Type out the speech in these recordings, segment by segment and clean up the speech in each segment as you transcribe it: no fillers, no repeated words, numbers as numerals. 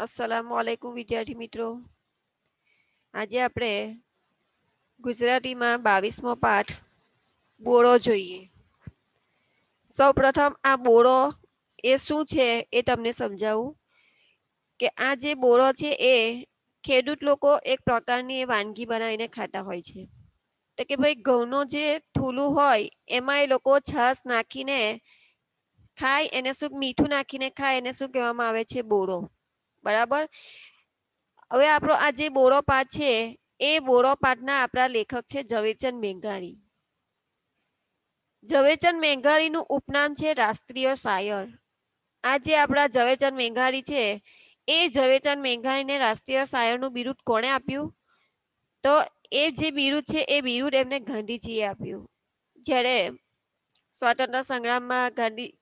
अस्सलामुअलैकुम विद्यार्थी मित्रों। આજે આપણે ગુજરાતીમાં 22મો પાઠ બોરો જોઈએ। સૌપ્રથમ આ બોરો એ શું છે એ તમને સમજાવું કે આ જે બોરો છે એ ખેડૂત લોકો એક પ્રકારની વાનગી બનાવીને ખાતા હોય છે। તો કે ભાઈ ઘઉંનું જે થૂલું હોય એમાં એ લોકો છાશ નાખીને ખાય, એને શું મીઠું નાખીને ખાય, એને શું કહેવામાં આવે છે? બોરો। બરાબર। હવે આપણો આ જે બોરો પાઠ છે એ બોરો પાઠના આપણા લેખક છે ઝવેરચંદ મેઘાણી। ઝવેરચંદ મેઘાણીનું ઉપનામ છે રાષ્ટ્રીય શાયર। આ જે આપણા ઝવેરચંદ મેઘાણી છે એ ઝવેરચંદ મેઘાણીને રાષ્ટ્રીય શાયરનું બિરુદ કોણે આપ્યું? તો એ જે બિરુદ છે એ બિરુદ એમને ગાંધીજીએ આપ્યું। જ્યારે સ્વાતંત્ર્ય સંગ્રામમાં ગાંધી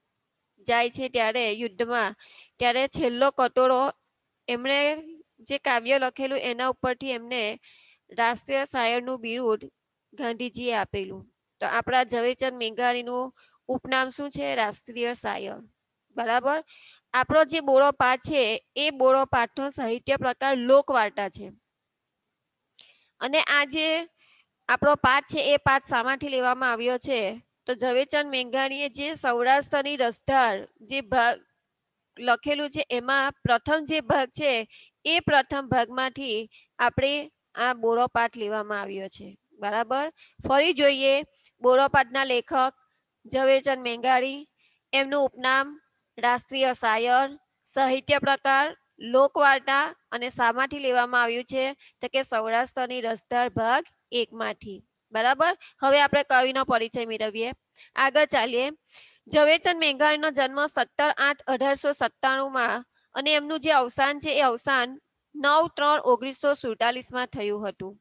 જાય છે ત્યારે યુદ્ધમાં, ત્યારે છેલ્લો કટોરો એમણે જે કાવ્ય લખેલું એના ઉપરથી એમને રાષ્ટ્રીય શાયરનું બિરુદ ગાંધીજીએ આપેલું। તો આપણા ઝવેરચંદ મેઘાણીનું ઉપનામ શું છે? રાષ્ટ્રીય શાયર। બરાબર। આપણો જે બોરો પાઠ છે એ બોરો પાઠનો સાહિત્ય પ્રકાર લોકવાર્તા છે। અને આ જે આપણો પાઠ છે એ પાઠ શામાંથી લેવામાં આવ્યો છે? તો ઝવેરચંદ મેઘાણીએ જે સૌરાષ્ટ્રની રસધાર જે ભાગ લખેલું છે એમાં પ્રથમ જે ભાગ છે એ પ્રથમ ભાગમાંથી આપણે આ બોરો પાઠ લેવામાં આવ્યો છે। બરાબર। ફરી જોઈએ બોરો પાઠના લેખક ઝવેરચંદ મેઘાણી, એમનું ઉપનામ રાષ્ટ્રીય શાયર, સાહિત્ય પ્રકાર લોકવાર્તા અને શામાંથી લેવામાં આવ્યું છે? તો કે સૌરાષ્ટ્રની રસધાર ભાગ 1 માંથી। બરાબર। હવે આપણે કવિનો પરિચય મેળવીએ, આગળ ચાલીએ। ઝવેરચંદ મેઘાણીનો જન્મ 17/8/1897 અને એમનું જે અવસાન છે એ અવસાન 9/3/1947 થયું હતું।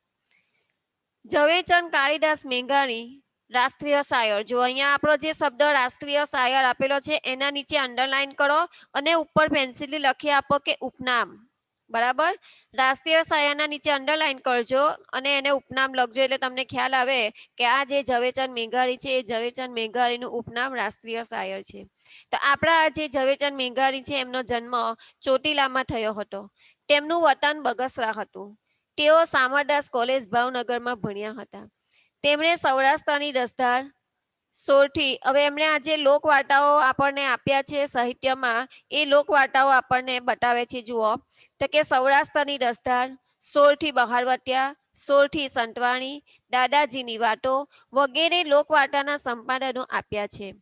ઝવેરચંદ કાળીદાસ મેઘાણી રાષ્ટ્રીય શાયર, જો અહીંયા આપણો જે શબ્દ રાષ્ટ્રીય શાયર આપેલો છે એના નીચે અંડરલાઈન કરો અને ઉપર પેન્સિલથી લખી આપો કે ઉપનામ। બરાબર। રાષ્ટ્રીય શાયરના નીચે અંડરલાઈન કરજો અને એને ઉપનામ લખજો, એટલે તમને ખ્યાલ આવે કે આ જે ઝવેરચંદ મેઘાણી છે એ ઝવેરચંદ મેઘાણીનું ઉપનામ રાષ્ટ્રીય શાયર છે। તો આપણા જે ઝવેરચંદ મેઘાણી છે એમનો જન્મ ચોટીલામાં થયો હતો। તેમનું વતન બગસરા હતું। તેઓ સામરદાસ કોલેજ ભાવનગરમાં ભણ્યા હતા। તેમણે સૌરાષ્ટ્રની રસધાર સોરઠી, હવે એમણે આ જે લોકવાર્તાઓ આપણને આપ્યા છે સાહિત્યમાં, એ લોકવાર્તાઓ આપણને બતાવે છે। જુઓ તો કે સૌરાષ્ટ્રની રસધાર, સોરઠી બહારવટિયા, સોરઠી સંતવાણી, દાદાજીની વાતો વગેરે લોકવાર્તાના સંપાદનો આપ્યા છે।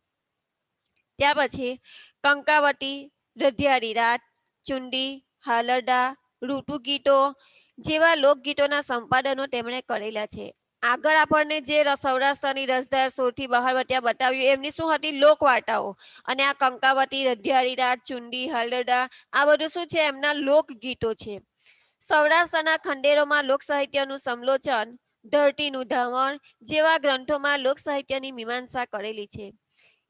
ત્યાર પછી કંકાવતી, રઢિયારી રાત, ચુંડી, હાલરડા, ઋતુગીતો જેવા લોકગીતોના સંપાદનો તેમણે કરેલા છે। આગળ આપણને જે સૌરાષ્ટ્રની રસધાર, સોરઠી બહારવટિયા બતાવ્યું એમની શું હતી? લોકવાર્તાઓ। અને આ કંકાવતી, રઢિયારી રાત, ચુંડી, હાલરડા આ બધું શું છે? એમના લોકગીતો છે। સૌરાષ્ટ્રના ખંડેરોમાં લોક સાહિત્યનું સમલોચન, ધરતીનું ધાવણ જેવા ગ્રંથોમાં લોક સાહિત્યની મીમાંસા કરેલી છે।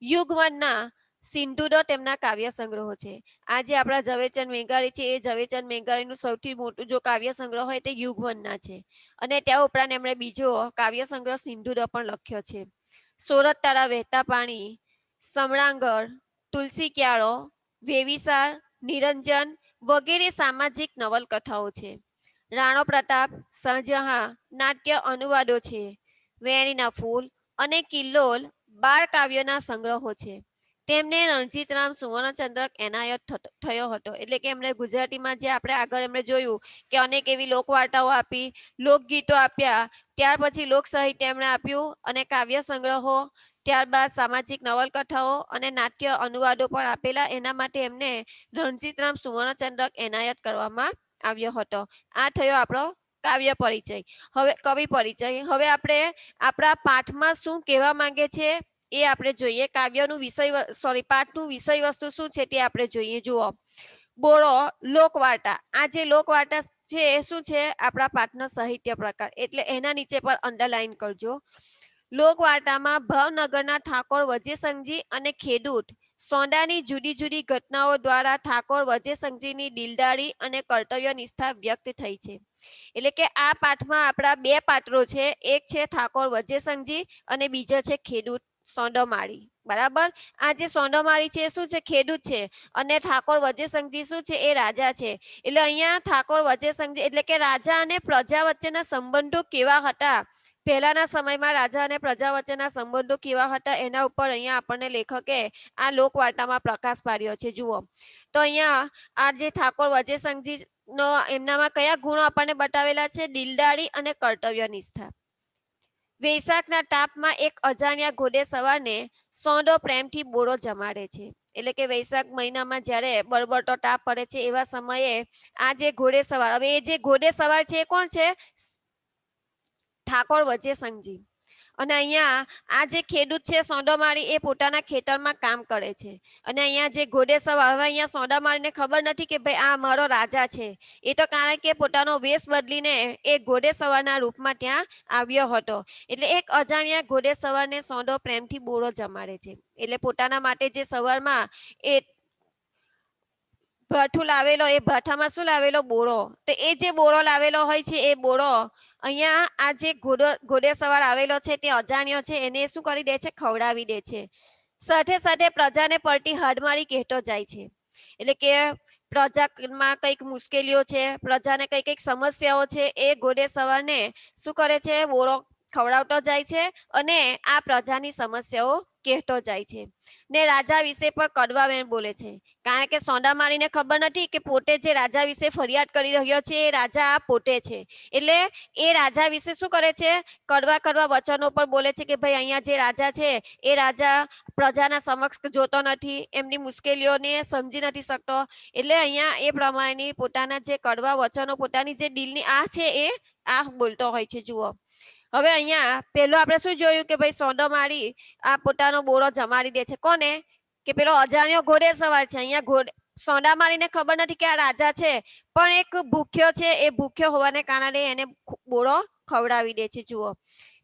યુગવનના સિંધુડો તેમના કાવ્ય સંગ્રહો છે। આજે આપણા ઝવેરચંદ મેઘાણી છે એ ઝવેરચંદ મેઘાણીનું સૌથી મોટું જો કાવ્ય સંગ્રહ હોય તે યુગવનના છે। અને ત્યાં ઉપરાંત એમણે બીજો કાવ્ય સંગ્રહ સિંધુડો પણ લખ્યો છે। સોરઠ તારા વહેતા પાણી, સમળાંગર, તુલસી ક્યાળો, વેવિસાર, નિરંજન વગેરે સામાજિક નવલકથાઓ છે। રાણો પ્રતાપ, શાહજહાં નાટ્ય અનુવાદો છે। વેણીના ફૂલ અને કિલ્લોલ 12 કાવ્યોના સંગ્રહો છે। તેમને રણજીતરામ સુવર્ણચંદ્રક એનાયત થયો હતો। એટલે કે એમણે ગુજરાતીમાં જે આપણે આગળ એમણે જોયું કે અનેક એવી લોકવાર્તાઓ આપી, લોકગીતો આપ્યા, ત્યાર પછી લોક સાહિત્ય એમણે આપ્યું અને કાવ્ય સંગ્રહો, ત્યારબાદ સામાજિક નવલકથાઓ અને નાટ્ય અનુવાદો પણ આપેલા। એના માટે એમને રણજીતરામ સુવર્ણચંદ્રક એનાયત કરવામાં આવ્યો હતો। આ થયો આપણો કાવ્ય પરિચય। હવે કવિ પરિચય। હવે આપણે આપણા પાઠમાં શું કહેવા માંગે છે એ આપણે જોઈએ। કાવ્યનું પાઠનું વિષય વસ્તુ શું છે તે આપણે જોઈએ। જુઓ, બોરો લોકવાર્તા, આ જે લોકવાર્તા છે એ શું છે? આપણા પાઠનો સાહિત્ય પ્રકાર, એટલે એના નીચે પર અંડરલાઈન કરજો। લોકવાર્તામાં ભાવનગરના ઠાકોર વજેસંગજી અને ખેડૂત સોંડાની જુદી જુદી ઘટનાઓ દ્વારા ઠાકોર વજેસંગજીની દિલદારી અને કર્તવ્ય નિષ્ઠા વ્યક્ત થઈ છે। એટલે કે આ પાઠમાં આપણા 2 પાત્રો છે, એક છે ઠાકોર વજેસંગજી અને બીજો છે ખેડૂત સોંડો માળી। બરાબર. આ જે સોંડમારી છે શું છે, ખેડૂત છે, અને ઠાકોર વજેસંગજી શું છે, એ રાજા છે. એટલે અહીંયા ઠાકોર વજેસંગજી એટલે કે રાજા અને પ્રજા વચ્ચેના સંબંધો કેવા હતા, પહેલાના સમયમાં રાજા અને પ્રજા વચ્ચેના સંબંધો કેવા હતા, એના ઉપર અહીંયા આપણને લેખકે આ લોકવાર્તામાં પ્રકાશ પાડ્યો છે. જુઓ તો અહીંયા આ જે ઠાકોર વજેસંગજી નો એમનામાં કયા ગુણો આપણને બતાવેલા છે, દિલદારી અને કર્તવ્ય નિષ્ઠા. વૈશાખના તાપમાં એક અજાણ્યા ઘોડે સવારને સોંડો પ્રેમથી બોરો જમાડે છે. એટલે કે વૈશાખ મહિનામાં જ્યારે બળબડતો તાપ પડે છે એવા સમયે આ જે ઘોડે સવાર, હવે એ જે ઘોડે સવાર છે એ કોણ છે, ઠાકોર વજેસંગજી. અને અહીંયા આ જે ખેડૂત છે સોંડોમાળી, એ પોતાના ખેતરમાં કામ કરે છે. અને અહીંયા જે ઘોડે સવાર, હવે અહીંયા સોંડામાળીને ખબર નથી કે ભાઈ આ મારો રાજા છે. એ તો કારણ કે પોતાનો વેશ બદલીને એ ઘોડે સવારના રૂપમાં ત્યાં આવ્યો હતો. એટલે એક અજાણ્યા ઘોડે સવારને સોંડો પ્રેમથી બોરો જમાડે છે. એટલે પોતાના માટે જે સવારમાં એ ભઠ્ઠું લાવેલો, એ ભઠ્ઠામાં શું લાવેલો, બોરો. તો એ જે બોરો લાવેલો હોય છે એ બોરો અહીંયા આ જે ઘોડે સવાર આવેલો છે તે અજાણ્યો છે, એને શું કરી દે છે, ખવડાવી દે છે. સાથે સાથે પ્રજાને પડતી હાડમારી કહેતો જાય છે. એટલે કે પ્રજામાં કંઈક મુશ્કેલીઓ છે, પ્રજાને કઈ કઈક સમસ્યાઓ છે, એ ઘોડે સવારને શું કરે છે, બોરો ખવડાવતો જાય છે અને આ પ્રજાની સમસ્યાઓ કહેતો જાય છે. ને રાજા વિશે પણ કડવા બોલે છે, કારણ કે સોંડામાળીને ખબર નથી કે પોતે જે રાજા વિશે ફરિયાદ કરી રહ્યો છે એ રાજા આ પોતે છે. એટલે એ રાજા વિશે શું કરે છે, કડવા વચનો પર બોલે છે કે ભાઈ અહીંયા જે રાજા છે એ રાજા પ્રજાના સમક્ષ જોતો નથી, એમની મુશ્કેલીઓને સમજી નથી શકતો. એટલે અહીંયા એ પ્રમાણેની પોતાના જે કડવા વચનો, પોતાની જે દિલની આહ છે એ આહ બોલતો હોય છે. જુઓ હવે અહીંયા પેલો આપણે શું જોયું કે ભાઈ સોંડોમાળી આ પોતાનો બોરો જમાડી દે છે. કોને, કે પેલો અજાણ્યો ઘોડે સવાર છે. અહીંયા સોંડામાળીને ખબર નથી કે આ રાજા છે, પણ એક ભૂખ્યો છે, એ ભૂખ્યો હોવાને કારણે એને બોરો ખવડાવી દે છે. જુઓ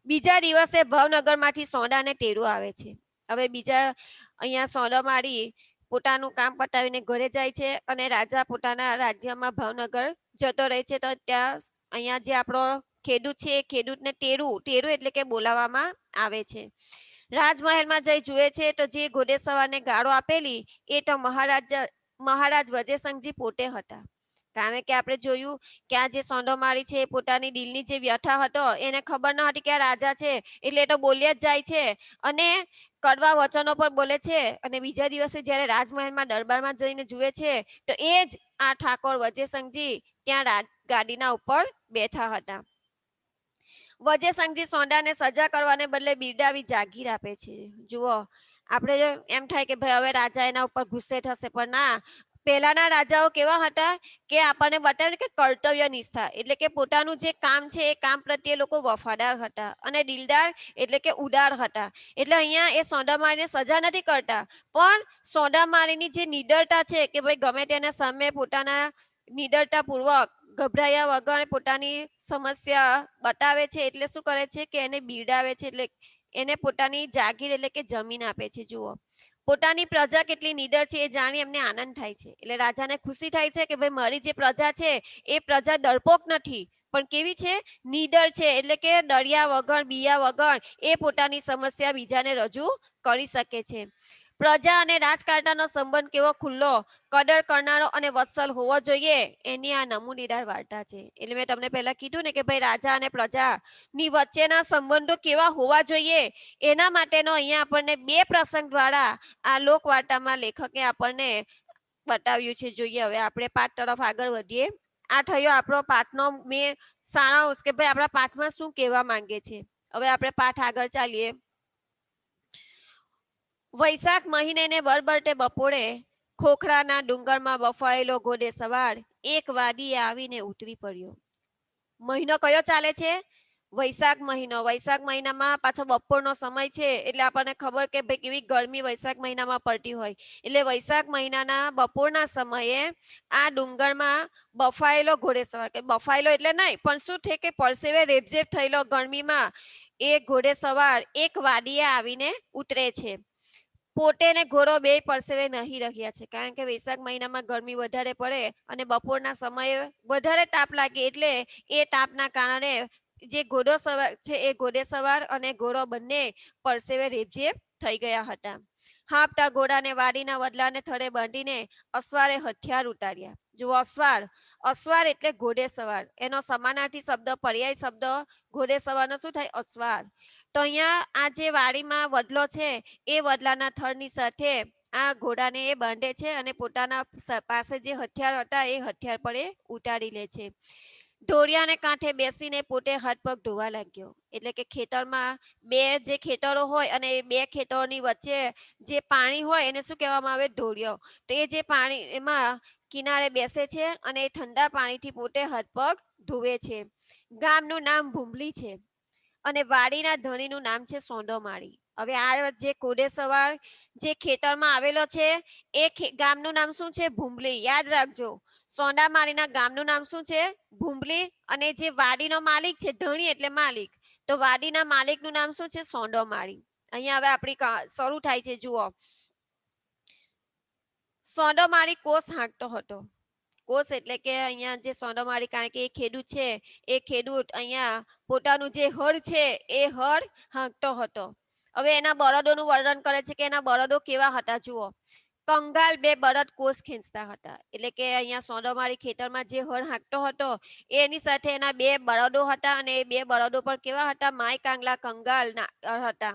બીજા દિવસે ભાવનગરમાંથી સોંડાને ટેરું આવે છે. હવે બીજા અહીંયા સોંડામાળી પોતાનું કામ પતાવીને ઘરે જાય છે અને રાજા પોતાના રાજ્યમાં ભાવનગર જતો રહે છે. તો ત્યાં અહીંયા જે આપણો ખેડૂત છે એ ખેડૂતને ટેરું એટલે કે બોલાવવામાં આવે છે. રાજમહેલમાં જઈ જુએ છે તો જે ઘોડે સવારને ગાળો આપેલી એ તો મહારાજ વજેસંગજી પોતે હતા. કારણ કે આપણે જોયું કે આ જે સોંડોમાળી છે પોતાની દિલની જે વ્યથા હતો એને ખબર ન હતી કે આ રાજા છે, એટલે એ તો બોલ્યા જ જાય છે અને કડવા વચનો પર બોલે છે. અને બીજા દિવસે જ્યારે રાજમહેલમાં દરબારમાં જઈને જુએ છે તો એ જ આ ઠાકોર વજેસંગજી ત્યાં ગાડીના ઉપર બેઠા હતા. વજેસંગજી સોંડાને સજા કરવાને બદલે બિરદાવી જાગીર આપે છે. જુઓ આપણે એમ થાય કે ભાઈ હવે રાજા એના ઉપર ગુસ્સે થશે, પણ ના, પહેલાના રાજાઓ કેવા હતા કે આપણને બતાવ્યું કે કર્તવ્ય નિષ્ઠા, એટલે કે પોતાનું જે કામ છે એ કામ પ્રત્યે લોકો વફાદાર હતા અને દિલદાર એટલે કે ઉદાર હતા. એટલે અહીંયા એ સોંડામાળીને સજા નથી કરતા, પણ સોંડામાળીની જે નિડરતા છે કે ભાઈ ગમે તેના સામે પોતાના નિડરતાપૂર્વક ગભરાયા વગર પોતાની સમસ્યા બતાવે છે. એટલે શું કરે છે કે એને બિરદાવે છે, એટલે એને પોતાની જાગીર એટલે કે જમીન આપે છે. જુઓ પોતાની પ્રજા કેટલી નીડર છે એ જાણી એમને આનંદ થાય છે. એટલે રાજાને ખુશી થાય છે કે ભાઈ મારી જે પ્રજા છે એ પ્રજા ડરપોક નથી, પણ કેવી છે, નીડર છે. એટલે કે ડર્યા વગર, બીયા વગર એ પોતાની સમસ્યા બીજાને રજૂ કરી શકે છે. પ્રજા અને રાજકારણનો સંબંધ કેવો ખુલ્લો, કદર કરનારો અને વત્સલ હોવો જોઈએ, એની આ નમૂનેદાર વાર્તા છે. એટલે મેં તમને પહેલા કીધું ને કે ભાઈ રાજા અને પ્રજાની વચ્ચેના સંબંધો કેવા હોવા જોઈએ, એના માટેનો અહીંયા આપણને બે પ્રસંગ દ્વારા આ લોકવાર્તામાં લેખકે આપણને બતાવ્યું છે. જોઈએ હવે આપણે પાઠ તરફ આગળ વધીએ. આ થયો આપણો પાઠનો મેં સારાંશ કે ભાઈ આપણા પાઠમાં શું કહેવા માંગે છે. હવે આપણે પાઠ આગળ ચાલીએ. વૈશાખ મહિને બરબરતે બપોરે ખોખરાના ડુંગરમાં બફાયેલો ઘોડે સવાર એક વાદીએ આવીને ઉતરી પડ્યો. મહિનો કયો ચાલે છે? વૈશાખ મહિનો. વૈશાખ મહિનામાં પાછો બપોરનો સમય છે, એટલે આપણને ખબર કે ભાઈ કેવી ગરમી વૈશાખ મહિનામાં પડતી હોય. એટલે વૈશાખ મહિનાના બપોરના સમયે આ ડુંગરમાં બફાયેલો ઘોડે સવાર, કે બફાયેલો એટલે નહીં, પણ શું છે કે પરસેવે રેબઝેબ થયેલો ગરમીમાં એ ઘોડે સવાર એક વાદીએ આવીને ઉતરે છે. પોતે ને ઘોડો બે પરસેવે નહીં રહ્યા છે, કારણ કે વૈશાખ મહિનામાં ગરમી વધારે પડે અને બપોરના સમયે વધારે તાપ લાગે, એટલે એ તાપના કારણે જે ઘોડો સવાર છે એ ઘોડે સવાર અને ઘોડો બંને પરસેવે રેબઝેબ થઈ ગયા હતા. હાંફતા ઘોડાને વાડીના વડલાને થડે બાંધીને અસવારે હથિયાર ઉતાર્યા. જુઓ, અસવાર એટલે ઘોડે સવાર. એનો સમાનાર્થી શબ્દ, પર્યાય શબ્દ ઘોડે સવારનો શું થાય? અસવાર. તો અહીંયા આ જે વાડીમાં વડલો છે એ વડલાના થડની સાથે આ ઘોડાને એ બાંધે છે અને પોતાના પાસે જે હથિયાર હતા એ હથિયાર પર એ ઉતારી લે છે. ઢોળિયાને કાંઠે બેસીને પોતે હાથ પગ ધોવા લાગ્યો. એટલે કે ખેતરમાં બે જે ખેતરો હોય અને એ બે ખેતરોની વચ્ચે જે પાણી હોય એને શું કહેવામાં આવે? ઢોળિયો. તો એ જે પાણી એમાં કિનારે બેસે છે અને એ ઠંડા પાણીથી પોતે હાથ પગ ધોવે છે. ગામનું નામ ભૂંભલી છે અને વાડીના ધણીનું નામ છે સોંડોમાળી. હવે આ જે ઘોડે સવાર જે ખેતરમાં આવેલો છે એ ગામનું નામ શું છે? ભૂંભલી. યાદ રાખજો, સોંડામાળીના ગામનું નામ શું છે? ભૂંભલી. અને જે વાડીનો માલિક છે, ધણી એટલે માલિક, તો વાડીના માલિકનું નામ શું છે? સોંડોમાળી. અહીંયા હવે આપણી શરૂ થાય છે. જુઓ, સોંડોમાળી કોસ હાંકતો હતો. કોસ એટલે કે અહીંયા જે સોંડોમાળી, કારણ કે એ ખેડૂત છે, એ ખેડૂત અહીંયા પોતાનું જે હળ છે એ હળ હાંકતો હતો. હવે એના બળદોનું વર્ણન કરે છે કે એના બળદો કેવા હતા. જુઓ, કંગાલ બે બળદ કોસ ખેંચતા હતા. એટલે કે અહીંયા સોંડોમાળી ખેતરમાં જે હળ હાંકતો હતો એની સાથે એના બે બળદો હતા અને એ બે બળદો પર કેવા હતા? માય કાંગલા કંગાલ હતા.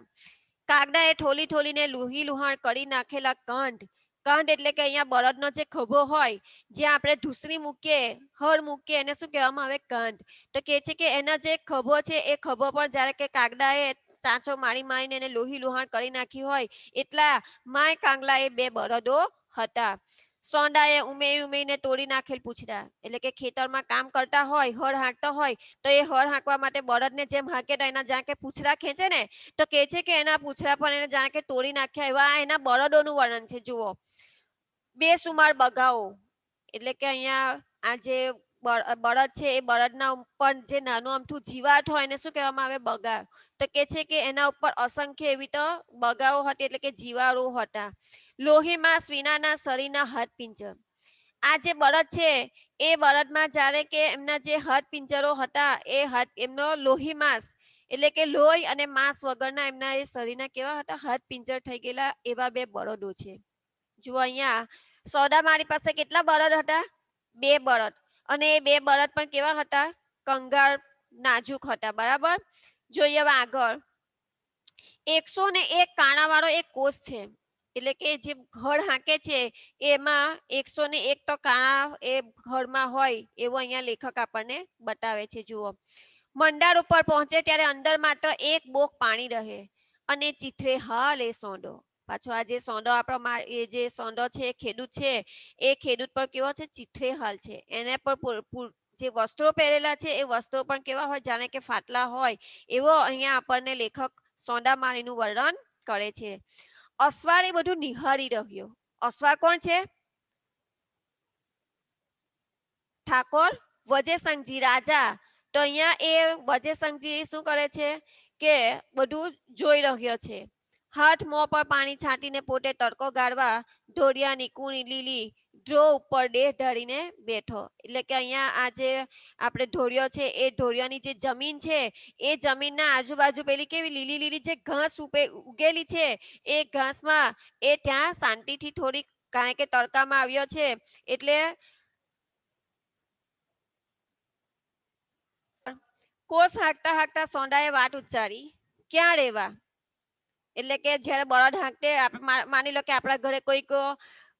કાગડાએ ઠોલી ઠોલીને લુહી લુહાણ કરી નાખેલા કાંડ. કાંડ એટલે કે અહીંયા બળદનો જે ખભો હોય, જ્યાં આપણે ધૂસરી મૂકીએ, હળ મૂકીએ, એને શું કહેવામાં આવે? કાંડ. તો કહે છે કે એના જે ખભો છે એ ખભો પર જ્યારે કે કાગડાએ સાચો મારી મારીને એને લોહી લુહાણ કરી નાખી હોય એટલા માય કાંગલા એ બે બળદો હતા. સોંડાએ ઉમેરીને તોડી નાખેલ પૂંછડા. એટલે કે ખેતરમાં કામ કરતા હોય, હળ હાંકતા હોય, તો એ હળ હાંકવા માટે બળદને જેમ હાંકે તો એના જાણે કે પૂંછડા ખેંચે ને, તો કહે છે કે એના પૂંછડા પર એને જાણે કે તોડી નાખ્યા. એવા એના બળદોનું વર્ણન છે. જુઓ, બેસુમાર બગાઓ. એટલે કે અહીંયા આ જે બળદ છે એ બળદના ઉપર જે નાનું અમથું જીવાત હોય એને શું કહેવામાં આવે? બગા. તો કે છે કે એના ઉપર અસંખ્ય એવી તો બગાઓ હતી, એટલે કે જીવારો હતા. લોહીમાં સ્વીનાના શરીરના હાથ પિંજર. આ જે બળદ છે એ બળદમાં જ્યારે કે એમના જે હાથ પિંજરો હતા એ એમનો લોહી માંસ એટલે કે લોહી અને માંસ વગરના એમના એ શરીરના કેવા હતા? હાથ પિંજર થઈ ગયેલા એવા બે બળદો છે. જુઓ, અહીંયા સોંડામાળી પાસે કેટલા બળદ હતા? બે બળદ. અને એ બે બળદ પણ કેવા હતા? કંગાળ, નાજુક હતા. બરાબર. જોઈએ હવે આગળ. 101 કાણાવાળો એક કોષ છે. એટલે કે જે હળ હાંકે છે એમાં 101 તો કાણા એ હળમાં હોય એવું અહીંયા લેખક આપણને બતાવે છે. જુઓ, મંડાર ઉપર પહોંચે ત્યારે અંદર માત્ર એક બોક પાણી રહે અને ચીથરે હાલ એ સોંડો. પાછો આ જે સોંડો આપણો એ જે સોંડો છે ખેડૂત છે એ ખેડૂત પર કેવો છે? ચીથરે હાલ છે. એને પર જે વસ્ત્રો પહેરેલા છે એ વસ્ત્રો પણ કેવા હોય? જાણે કે ફાટલા હોય એવો અહીંયા આપણને લેખક સોંડામાળીનું વર્ણન કરે છે. અસવાર એ બધું નિહાળી રહ્યો. અસવાર કોણ છે? ઠાકોર વજેસંગજી, રાજા. તો અહીંયા એ વજેસંગજી શું કરે છે કે બધું જોઈ રહ્યો છે. હાથ મોં પર પાણી છાંટીને પોતે તડકો ગાળવા ઢોળિયાની કૂણી લીલી ડ્રો ઉપર દેહ ધારીને બેઠો. એટલે કે અહીંયા આ જે આપણે ઢોળિયો છે એ ઢોળિયાની જે જમીન છે એ જમીનના આજુબાજુ પેલી કેવી લીલી લીલી જે ઘાસ ઉગેલી છે એ ઘાસમાં એ ત્યાં શાંતિથી થોડીક, કારણ કે તડકામાં આવ્યો છે એટલે કોસ હાંકતા હાંકતા સોંડાએ વાત ઉચ્ચારી, ક્યાં રહેવા? એટલે કે જ્યારે બળદ હાંકતે માની લો કે આપણા ઘરે કોઈક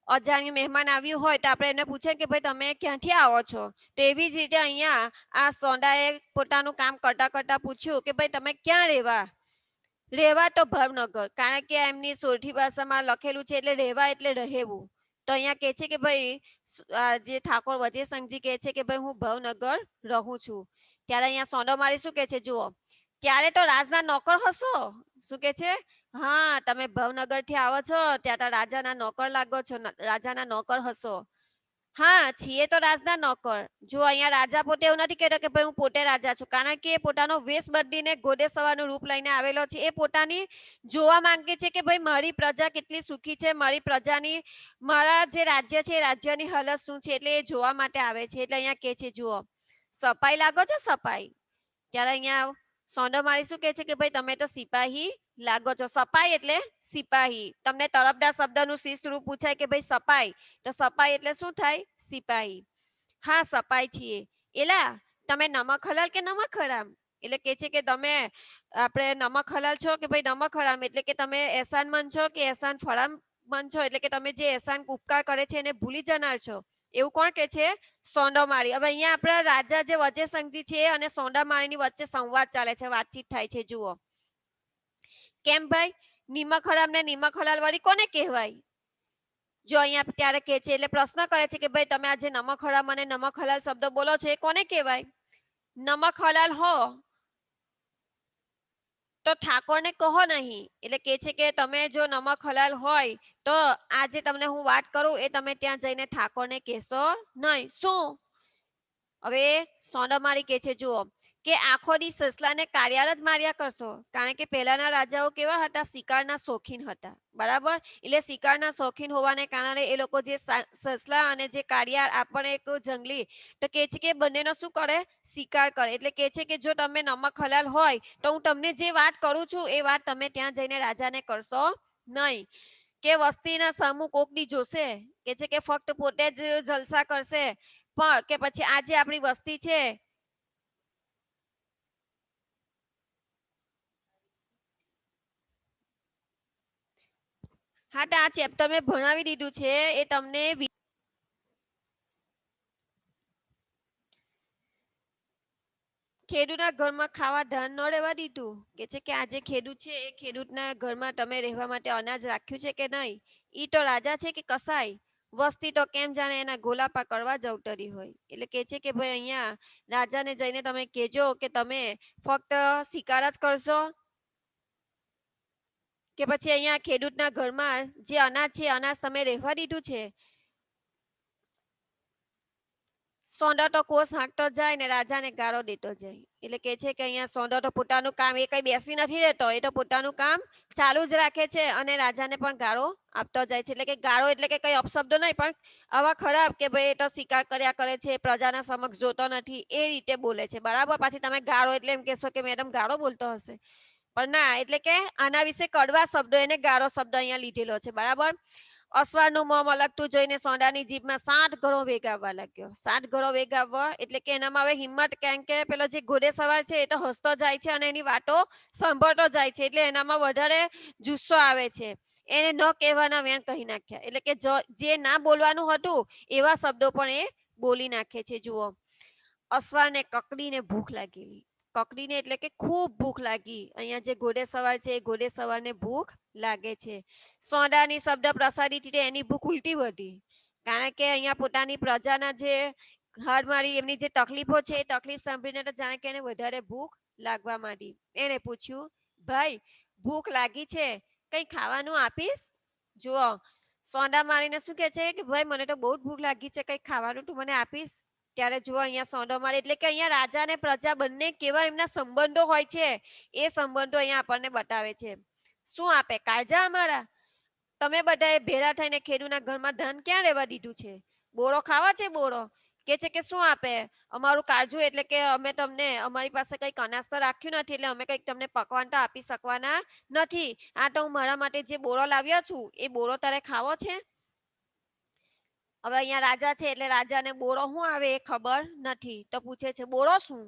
અજાણ્યું મહેમાન આવ્યું હોય તો આપણે એને પૂછે કે ભાઈ તમે ક્યાંથી આવો છો? તો એવી જ રીતે અહીંયા આ સોંડાએ પોતાનું કામ કરતા કરતા પૂછ્યું કે ભાઈ તમે ક્યાં રહેવા? રહેવા તો ભાવનગર, કારણ કે એમની સોરઠી ભાષામાં લખેલું છે એટલે રહેવા એટલે રહેવું. તો અહીંયા કહે છે કે ભાઈ જે ઠાકોર વજેસંગજી કહે છે કે ભાઈ હું ભાવનગર રહું છું. ત્યારે અહીંયા સોંડોમાળી શું કહે છે? જુઓ, ત્યારે તો રાજના નોકર હશો. શું કહે છે? હા, તમે ભાવનગર થી આવો છો ત્યાં તો રાજાના નોકર લાગો છો, રાજાના નોકર હશો. હા, છીએ તો રાજના નોકર. જો અહીંયા રાજા પોતે એવું નથી કહેતો કે ભાઈ હું પોતે રાજા છું, કારણ કે એ પોતાનો વેશ બદલીને ઘોડે સવારનું રૂપ લઈને આવેલો છે. એ પોતાની જોવા માંગે છે કે ભાઈ મારી પ્રજા કેટલી સુખી છે, મારી પ્રજાની, મારા જે રાજ્ય છે એ રાજ્યની હાલત શું છે, એટલે એ જોવા માટે આવે છે. એટલે અહીંયા કહે છે, જુઓ, સપાઈ લાગો છો, સપાઈ. ત્યારે અહીંયા સોંડો મારી શું કહે છે કે ભાઈ તમે તો સિપાહી લાગો છો. સપાઈ એટલે સિપાહી. તમને તરફદાર શબ્દનું શિસ્ત રૂપ પૂછાય કે ભાઈ સપાઈ, તો સપાઈ એટલે શું થાય? સિપાહી. હા સપાઈ છીએ. એલા તમે નમક હલાલ કે નમક હરામ? એટલે કે છે કે તમે આપણે નમક હલાલ છો કે ભાઈ નમક હરામ, એટલે કે તમે એહસાન મંદ છો કે એહસાન ફરામ મંદ છો, એટલે કે તમે જે એહસાન ઉપકાર કરે છે એને ભૂલી જનાર છો. એવું કોણ કે છે? સોંડો મારી. હવે અહીંયા આપણા રાજા જે વજયસંઘજી છે અને સોંડા મારીની વચ્ચે સંવાદ ચાલે છે, વાતચીત થાય છે. જુઓ કેમ ભાઈ, નિમક હરામ ને નિમક હલાલ વાળી કોને કહેવાય? જો અહીંયા ત્યારે કે છે એટલે પ્રશ્ન કરે છે કે ભાઈ તમે આજે નમક હરામ અને નમક હલાલ શબ્દ બોલો છો એ કોને કહેવાય? નમક હલાલ હો તો ઠાકોરને કહો નહીં. એટલે કે છે કે તમે જો નમક હલાલ હોય તો આજે તમને હું વાત કરું એ તમે ત્યાં જઈને ઠાકોરને કહેશો નહીં. શું? હવે સોંડમારી કે છે જુઓ કે આખો દી સસલાને કાળિયાર જ માર્યા કરશો, કારણ કે પહેલાના રાજાઓ કેવા હતા? શિકારના શોખીન હતા, બરાબર? એટલે શિકારના શોખીન હોવાને કારણે એ લોકો જે સસલા અને જે કાળિયાર આપણે એક જંગલી, તો કે છે કે બંનેનો શું કરે? શિકાર કરે. એટલે કે છે કે જો તમે નમક હલાલ હોય તો હું તમને જે વાત કરું છું એ વાત તમે ત્યાં જઈને રાજાને કરશો નહીં. કે વસ્તીના સમૂહ કોકડી જોશે કે છે કે ફક્ત પોતે જ જલસા કરશે, પણ કે પછી આજે આપણી વસ્તી છે હા તો આ ચેપ્ટર મેં ભણાવી દીધું છે એ તમને ખેડૂતના ઘરમાં ખાવા ધાન ન રહેવા દીધું. કે છે કે આજે ખેડૂત છે એ ખેડૂતના ઘરમાં તમે રહેવા માટે અનાજ રાખ્યું છે કે નહીં. ઈ તો રાજા છે કે કસાય? વસ્તી તો કેમ જાણે એના ગોલાપા કરવા જવટરી હોય. એટલે કે છે કે ભાઈ અહીંયા રાજાને જઈને તમે કહેજો કે તમે ફક્ત શિકાર જ કરશો કે પછી અહીંયા ખેડૂતના ઘરમાં જે અનાજ છે અનાજ તમે રહેવા દીધું છે. સોંડો તો કોસ હાંકતો જાય ને રાજાને ગાળો દેતો જાય. એટલે કે છે કે અહીંયા સોંડો તો પોતાનું કામ એ કઈ બેસી નથી રહેતો, એ તો પોતાનું કામ ચાલુ જ રાખે છે અને રાજાને પણ ગાળો આપતો જાય છે. એટલે કે ગાળો એટલે કે કઈ અપશબ્દો નહીં, પણ આવા ખરાબ કે ભાઈ એ તો શિકાર કર્યા કરે છે, પ્રજાના સમક્ષ જોતો નથી, એ રીતે બોલે છે, બરાબર? પાછી તમે ગાળો એટલે એમ કહેશો કે મેડમ ગાળો બોલતો હશે, પણ ના, એટલે કે આના વિશે કડવા શબ્દો એને ગાળો શબ્દ અહીંયા લીધેલો છે, બરાબર? અસવારનું મોં મલકતું જોઈને સોંડાની જીભમાં 7 ઘણો વેગ આવવા લાગ્યો. 7 ઘણો વેગ આવવા એટલે કે એનામાં હવે હિંમત, કારણ કે પેલો જે ઘોડે સવાર છે એ તો હસતો જાય છે અને એની વાતો સાંભળતો જાય છે, એટલે એનામાં વધારે જુસ્સો આવે છે. એને ન કહેવાના વેણ કહી નાખ્યા. એટલે કે જે ના બોલવાનું હતું એવા શબ્દો પણ એ બોલી નાખે છે. જુઓ, અસવારને કકડીને ભૂખ લાગેલી. કકડીને એટલે કે ખૂબ ભૂખ લાગી. અહીંયા જે ઘોડે સવાર છે એ ઘોડે સવારને ભૂખ લાગે છે. સોંડાની શબ્દ પ્રસારીથી એની ભૂખ ઉલટી વધી, કારણ કે અહીંયા પોતાની પ્રજાના જે હાડમારી એમની જે તકલીફો છે એ તકલીફ સાંભળીને તો જાણે કે એને વધારે ભૂખ લાગવા માંડી. એને પૂછ્યું, ભાઈ ભૂખ લાગી છે, કંઈ ખાવાનું આપીશ? જુઓ, સોંડા મારીને શું કહે છે કે ભાઈ મને તો બહુ જ ભૂખ લાગી છે, કંઈક ખાવાનું તું મને આપીશ? ત્યારે જુઓ અહીંયા સોંડો મારે એટલે કે અહીંયા રાજા અને પ્રજા બંને કેવા એમના સંબંધો હોય છે એ સંબંધો અહીંયા આપણને બતાવે છે. શું આપે? કાળજા અમારા? તમે બધાએ ભેરા થઈને ખેડૂતના ઘરમાં ધાન ક્યાં રહેવા દીધું છે? બોરો ખાવા છે? બોરો કે છે કે શું આપે? અમારું કાળજું એટલે કે અમે તમને અમારી પાસે કંઈક અનાજ તો રાખ્યું નથી, એટલે અમે કંઈક તમને પકવાન તો આપી શકવાના નથી. આ તો હું મારા માટે જે બોરો લાવ્યો છું એ બોરો તારે ખાવો છે? હવે અહીંયા રાજા છે એટલે રાજાને બોરો શું આવે એ ખબર નથી, તો પૂછે છે બોરો શું?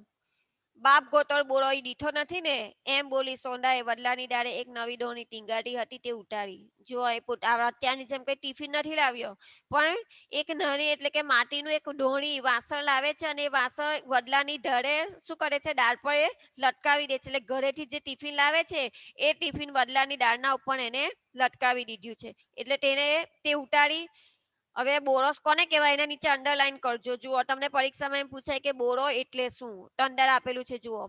બાપ ગોતર બોરો ઈ દીઠો નથી ને? એમ બોલી સોંડાએ વડલાની ડાળે એક નવી ડોણી ટીંગાડી હતી તે ઉતારી. જો એ અત્યારની જેમ કઈ ટિફિન નથી લાવ્યો, પણ એક નાની એટલે કે માટીનું એક ડોણી વાસણ લાવે છે અને એ વાસણ વડલાની ઢળે શું કરે છે? ડાળ પર એ લટકાવી દે છે. એટલે ઘરેથી જે ટિફિન લાવે છે એ ટિફિન વડલાની ડાળના ઉપર એને લટકાવી દીધું છે. એટલે તેને તે ઉતારી. હવે બોરો કોને કહેવાય એના નીચે અંડરલાઈન કરજો. જુઓ, તમને પરીક્ષામાં એમ પૂછાય કે બોરો એટલે શું, તો અંદર આપેલું છે. જુઓ,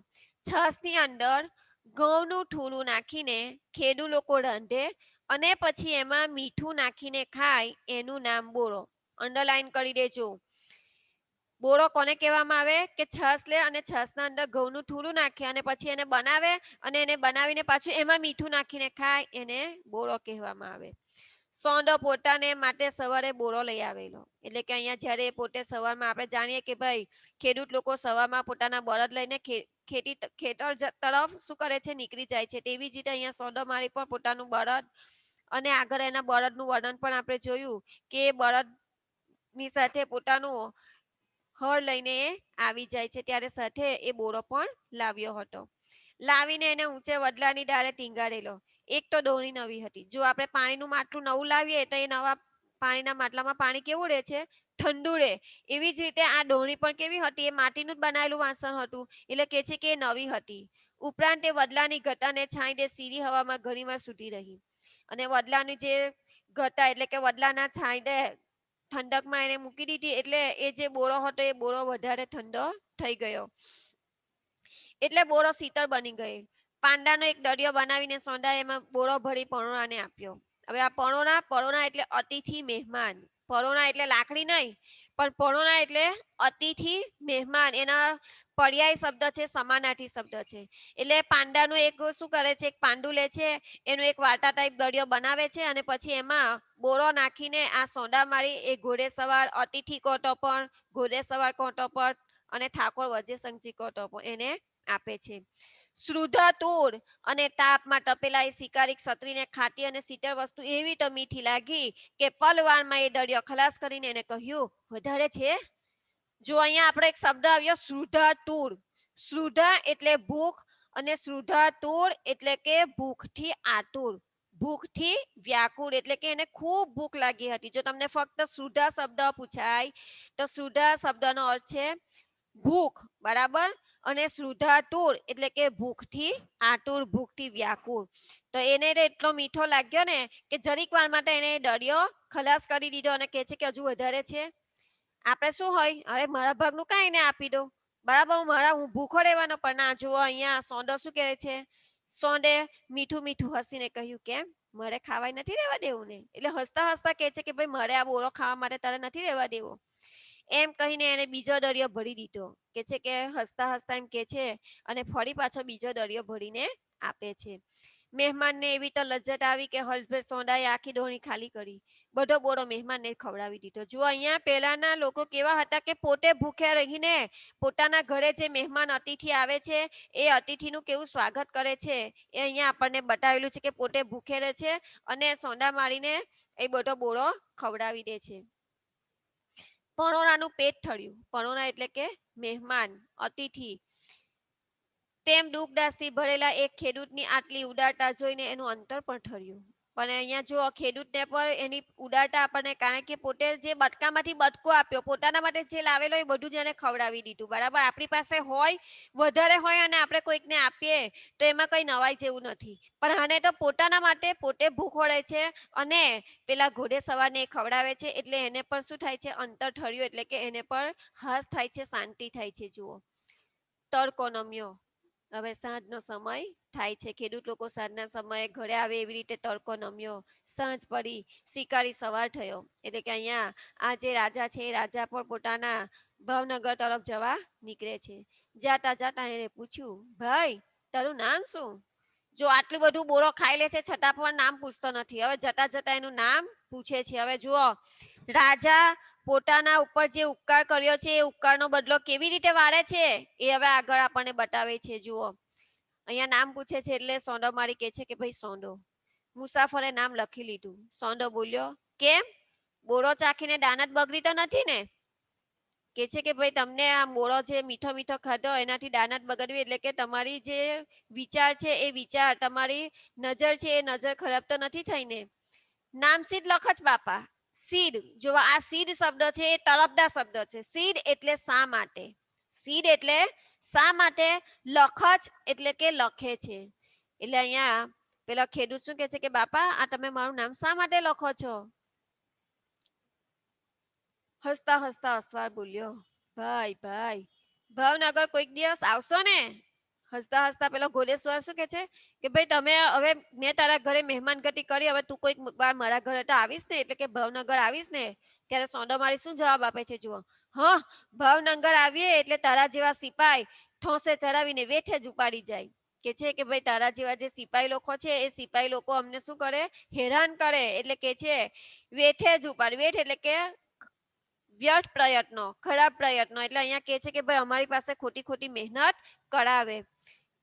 છાસની અંદર ઘઉંનું ઠૂલું નાખીને ખેડૂ લોકો રાંધે અને પછી એમાં મીઠું નાખીને ખાય એનું નામ બોરો. અંડરલાઈન કરી દેજો. બોરો કોને કહેવામાં આવે કે છાસ લે અને છાસના અંદર ઘઉંનું ઠૂલું નાખે અને પછી એને બનાવે અને એને બનાવીને પાછું એમાં મીઠું નાખીને ખાય એને બોરો કહેવામાં આવે. સોંડો પોતાને માટે સવારે બોરો લઈ આવેલો. એટલે કે અહીંયા જ્યારે પોતે સવારમાં આપણે જાણીએ કે ભાઈ ખેડૂત લોકો સવારમાં પોતાના બળદ લઈને ખેતર તરફ શું કરે છે, નીકળી જાય છે. તેવી જ રીતે અહીંયા સોંદમારી પણ પોતાનું બળદ અને આગળ એના બળદનું વર્ણન પણ આપણે જોયું કે બળદની સાથે પોતાનું હળ લઈને આવી જાય છે. ત્યારે સાથે એ બોરો પણ લાવ્યો હતો. લાવીને એને ઊંચે વડલાની ડાળે ટીંગાડેલો. એક તો દોણી નવી હતી. જો આપણે પાણીનું માટલું નવું લાવીએ તો એ નવા પાણીના માટલામાં પાણી કેવું રહે છે, ઠંડુ રહે. એવી જ રીતે આ દોણી પણ કેવી હતી, એ માટીનું જ બનાવેલું વાસણ હતું, એટલે કે છે કે એ નવી હતી. ઉપરાંત એ વડલાની ઘટાને છાંયડે સીધી હવામાં ઘણીવાર સુધી રહી. અને વડલાની જે ઘટા એટલે કે વડલાના છાંયડે ઠંડકમાં એને મૂકી દીધી, એટલે એ જે બોરો હતો એ બોરો વધારે ઠંડો થઈ ગયો. એટલે બોરો શીતળ બની ગઈ. પાંડાનો એક દરિયો બનાવીને સોંડાએ એમાં બોરો ભરી પરોણાને આપ્યો. હવે આ પરોણા એટલે અતિથિ મહેમાન. પરોણા એટલે લાકડી નહીં, પણ પરોણા એટલે અતિથિ મહેમાન. એના પર્યાય શબ્દ છે, સમાનાર્થી શબ્દ છે. એટલે પાંડાનું એક શું કરે છે, એક પાંડુ લે છે, એનું એક વાટા ટાઈપ દરિયો બનાવે છે, અને પછી એમાં બોરો નાખીને આ સોંડા મારી એ ઘોડેસવાર અતિથિ કોટો પણ, ઘોડેસવાર કોટો પર અને ઠાકોર વજ્રસંઘજી કોટો પણ એને આપે છે. શ્રુધા તૂર અને તાપમાં તપેલા એ શિકારી ક્ષત્રિયને ખાટી અને શીતળ વસ્તુ એવી તો મીઠી લાગી કે પલવારમાં એ દરિયો ખલાસ કરીને એને કહ્યું, વધારે છે. જો અહીંયા આપણે એક શબ્દ આવ્યો શ્રુધા તૂર. શ્રુધા એટલે ભૂખ અને શ્રુધા તૂર એટલે કે ભૂખથી આતુર, ભૂખથી વ્યાકુળ, એટલે કે એને ખૂબ ભૂખ લાગી હતી. જો તમને ફક્ત શ્રુધા શબ્દ પૂછાય તો શ્રુધા શબ્દનો અર્થ છે ભૂખ, બરાબર. અને શ્રુધાતુર એટલે કે ભૂખથી આતુર, ભૂખથી વ્યાકુળ. તો એને એટલો મીઠો લાગ્યો ને કે જરીક વાર માટે એને દરિયો ખલાસ કરી દીધો અને કહે છે કે હજુ વધારે છે. આપણે શું હોય, અરે મારા ભાગનું કાંઈ એને આપી દો, બરાબર, હું ભૂખો રહેવાનો. પણ ના, જુઓ અહીંયા સોંદો શું કહે છે, સોંડે મીઠું મીઠું હસીને કહ્યું, કેમ મારે ખાવાય નથી રહેવા દેવું ને. એટલે હસતા હસતા કહે છે કે ભાઈ મારે આ બોરો ખાવા માટે તારે નથી રહેવા દેવો. એમ કહીને એને બીજો દરિયો ભરી દીધો. કે છે કે હસતા હસતા એમ કે છે, અને ફરી પાછો બીજો દરિયો ભરીને આપે છે. મહેમાનને એવી તો લજ્જત આવી કે હર્ષભેર સોંડાએ આખી ડોણી ખાલી કરી. બધો બોરો મહેમાનને ખવડાવી દીધો. જો અહીંયા પહેલાના લોકો કેવા હતા કે પોતે ભૂખ્યા રહીને પોતાના ઘરે જે મહેમાન અતિથિ આવે છે એ અતિથિનું કેવું સ્વાગત કરે છે, એ અહીંયા આપણને બતાવેલું છે કે પોતે ભૂખે રહે છે અને સોંડા મારીને એ બધો બોરો ખવડાવી દે છે. પરોણાનું પેટ ઠર્યું. પરોણા એટલે કે મહેમાન, અતિથિ. તેમ દુઃખદાસથી ભરેલા એક ખેડૂતની આટલી ઉદારતા જોઈને એનું અંતર પણ ઠર્યું. પણ અહીંયા જો ખેડૂતને પણ એની ઉદારતા આપણને, કારણ કે પોતે જે બટકામાંથી બટકો આપ્યો, પોતાના માટે જે લાવેલો એ બધું જ એને ખવડાવી દીધું, બરાબર. આપણી પાસે હોય, વધારે હોય અને આપણે કોઈકને આપીએ તો એમાં કંઈ નવાઈ જેવું નથી. પણ આને તો પોતાના માટે પોતે ભૂખો રહે છે અને પેલા ઘોડે સવારને ખવડાવે છે, એટલે એને પણ શું થાય છે, અંતર ઠર્યું, એટલે કે એને પણ હાસ થાય છે, શાંતિ થાય છે. જુઓ, તડકો નમ્યો. હવે સાંજનો સમય થાય છે. ખેડૂત લોકો સાંજના સમયે ઘરે આવે એવી રીતે તડકો નમ્યો. સાંજ પડી, શિકારી સવાર થયો. એટલે કે અહીંયા આ જે રાજા છે એ રાજા પણ પોતાના ભાવનગર તરફ જવા નીકળે છે. જાતા જાતા એને પૂછ્યું, ભાઈ તારું નામ શું? જો આટલું બધું બોરો ખાઈ લે છે છતાં પણ નામ પૂછતો નથી. હવે જતા જતા એનું નામ પૂછે છે. હવે જુઓ, રાજા પોતાના ઉપર જે ઉપકાર કર્યો છે એ ઉપકારનો બદલો કેવી રીતે વાળે છે એ હવે આગળ આપણને બતાવે છે. જુઓ, અહીંયા નામ પૂછે છે એટલે સોંડો મારી કહે છે કે ભાઈ સોંડો. મુસાફરે નામ લખી લીધું. સોંડો બોલ્યો, કેમ બોરો ચાખીને દાનત બગડી તો નથી ને? કે છે કે ભાઈ તમને આ બોરો જે મીઠો મીઠો ખાધો એનાથી દાનત બગડવી, એટલે કે તમારી જે વિચાર છે એ વિચાર, તમારી નજર છે એ નજર ખરાબ તો નથી થઈ ને? નામ સીધ લખજ બાપા. સીડ, જો આ સીડ શબ્દ છે એ તળપદા શબ્દ છે. સીડ એટલે શા માટે, સીડ એટલે શા માટે, લખજ એટલે કે લખે છે. એટલે અહીંયા પેલા ખેડૂત શું કે છે કે બાપા આ તમે મારું નામ શા માટે લખો છો? હસતા હસતા અસવાર બોલ્યો, ભાઈ ભાઈ ભાવનગર કોઈક દિવસ આવશો ને? હસતા હસતા પેલો ઘોડેશ્વર શું કે છે કે ભાઈ તમે હવે મેં તારા ઘરે મહેમાનગતિ કરી, હવે તું કોઈક વાર મારા ઘરે તો આવીશ ને, એટલે કે ભાવનગર આવીશ ને? ત્યારે સોંડો મારી શું જવાબ આપે છે, જુઓ. હા, ભાવનગર આવીએ એટલે તારા જેવા સિપાઈ ઠોસે ચડાવીને વેઠે જ ઉપાડી જાય. કે છે કે ભાઈ તારા જેવા જે સિપાઈ લોકો છે એ સિપાઈ લોકો અમને શું કરે, હેરાન કરે, એટલે કે છે વેઠે જ ઉપાડ. વેઠ એટલે કે વ્યર્થ પ્રયત્નો, ખરાબ પ્રયત્નો, એટલે અહીંયા કહે છે કે ભાઈ અમારી પાસે ખોટી ખોટી મહેનત કરાવે.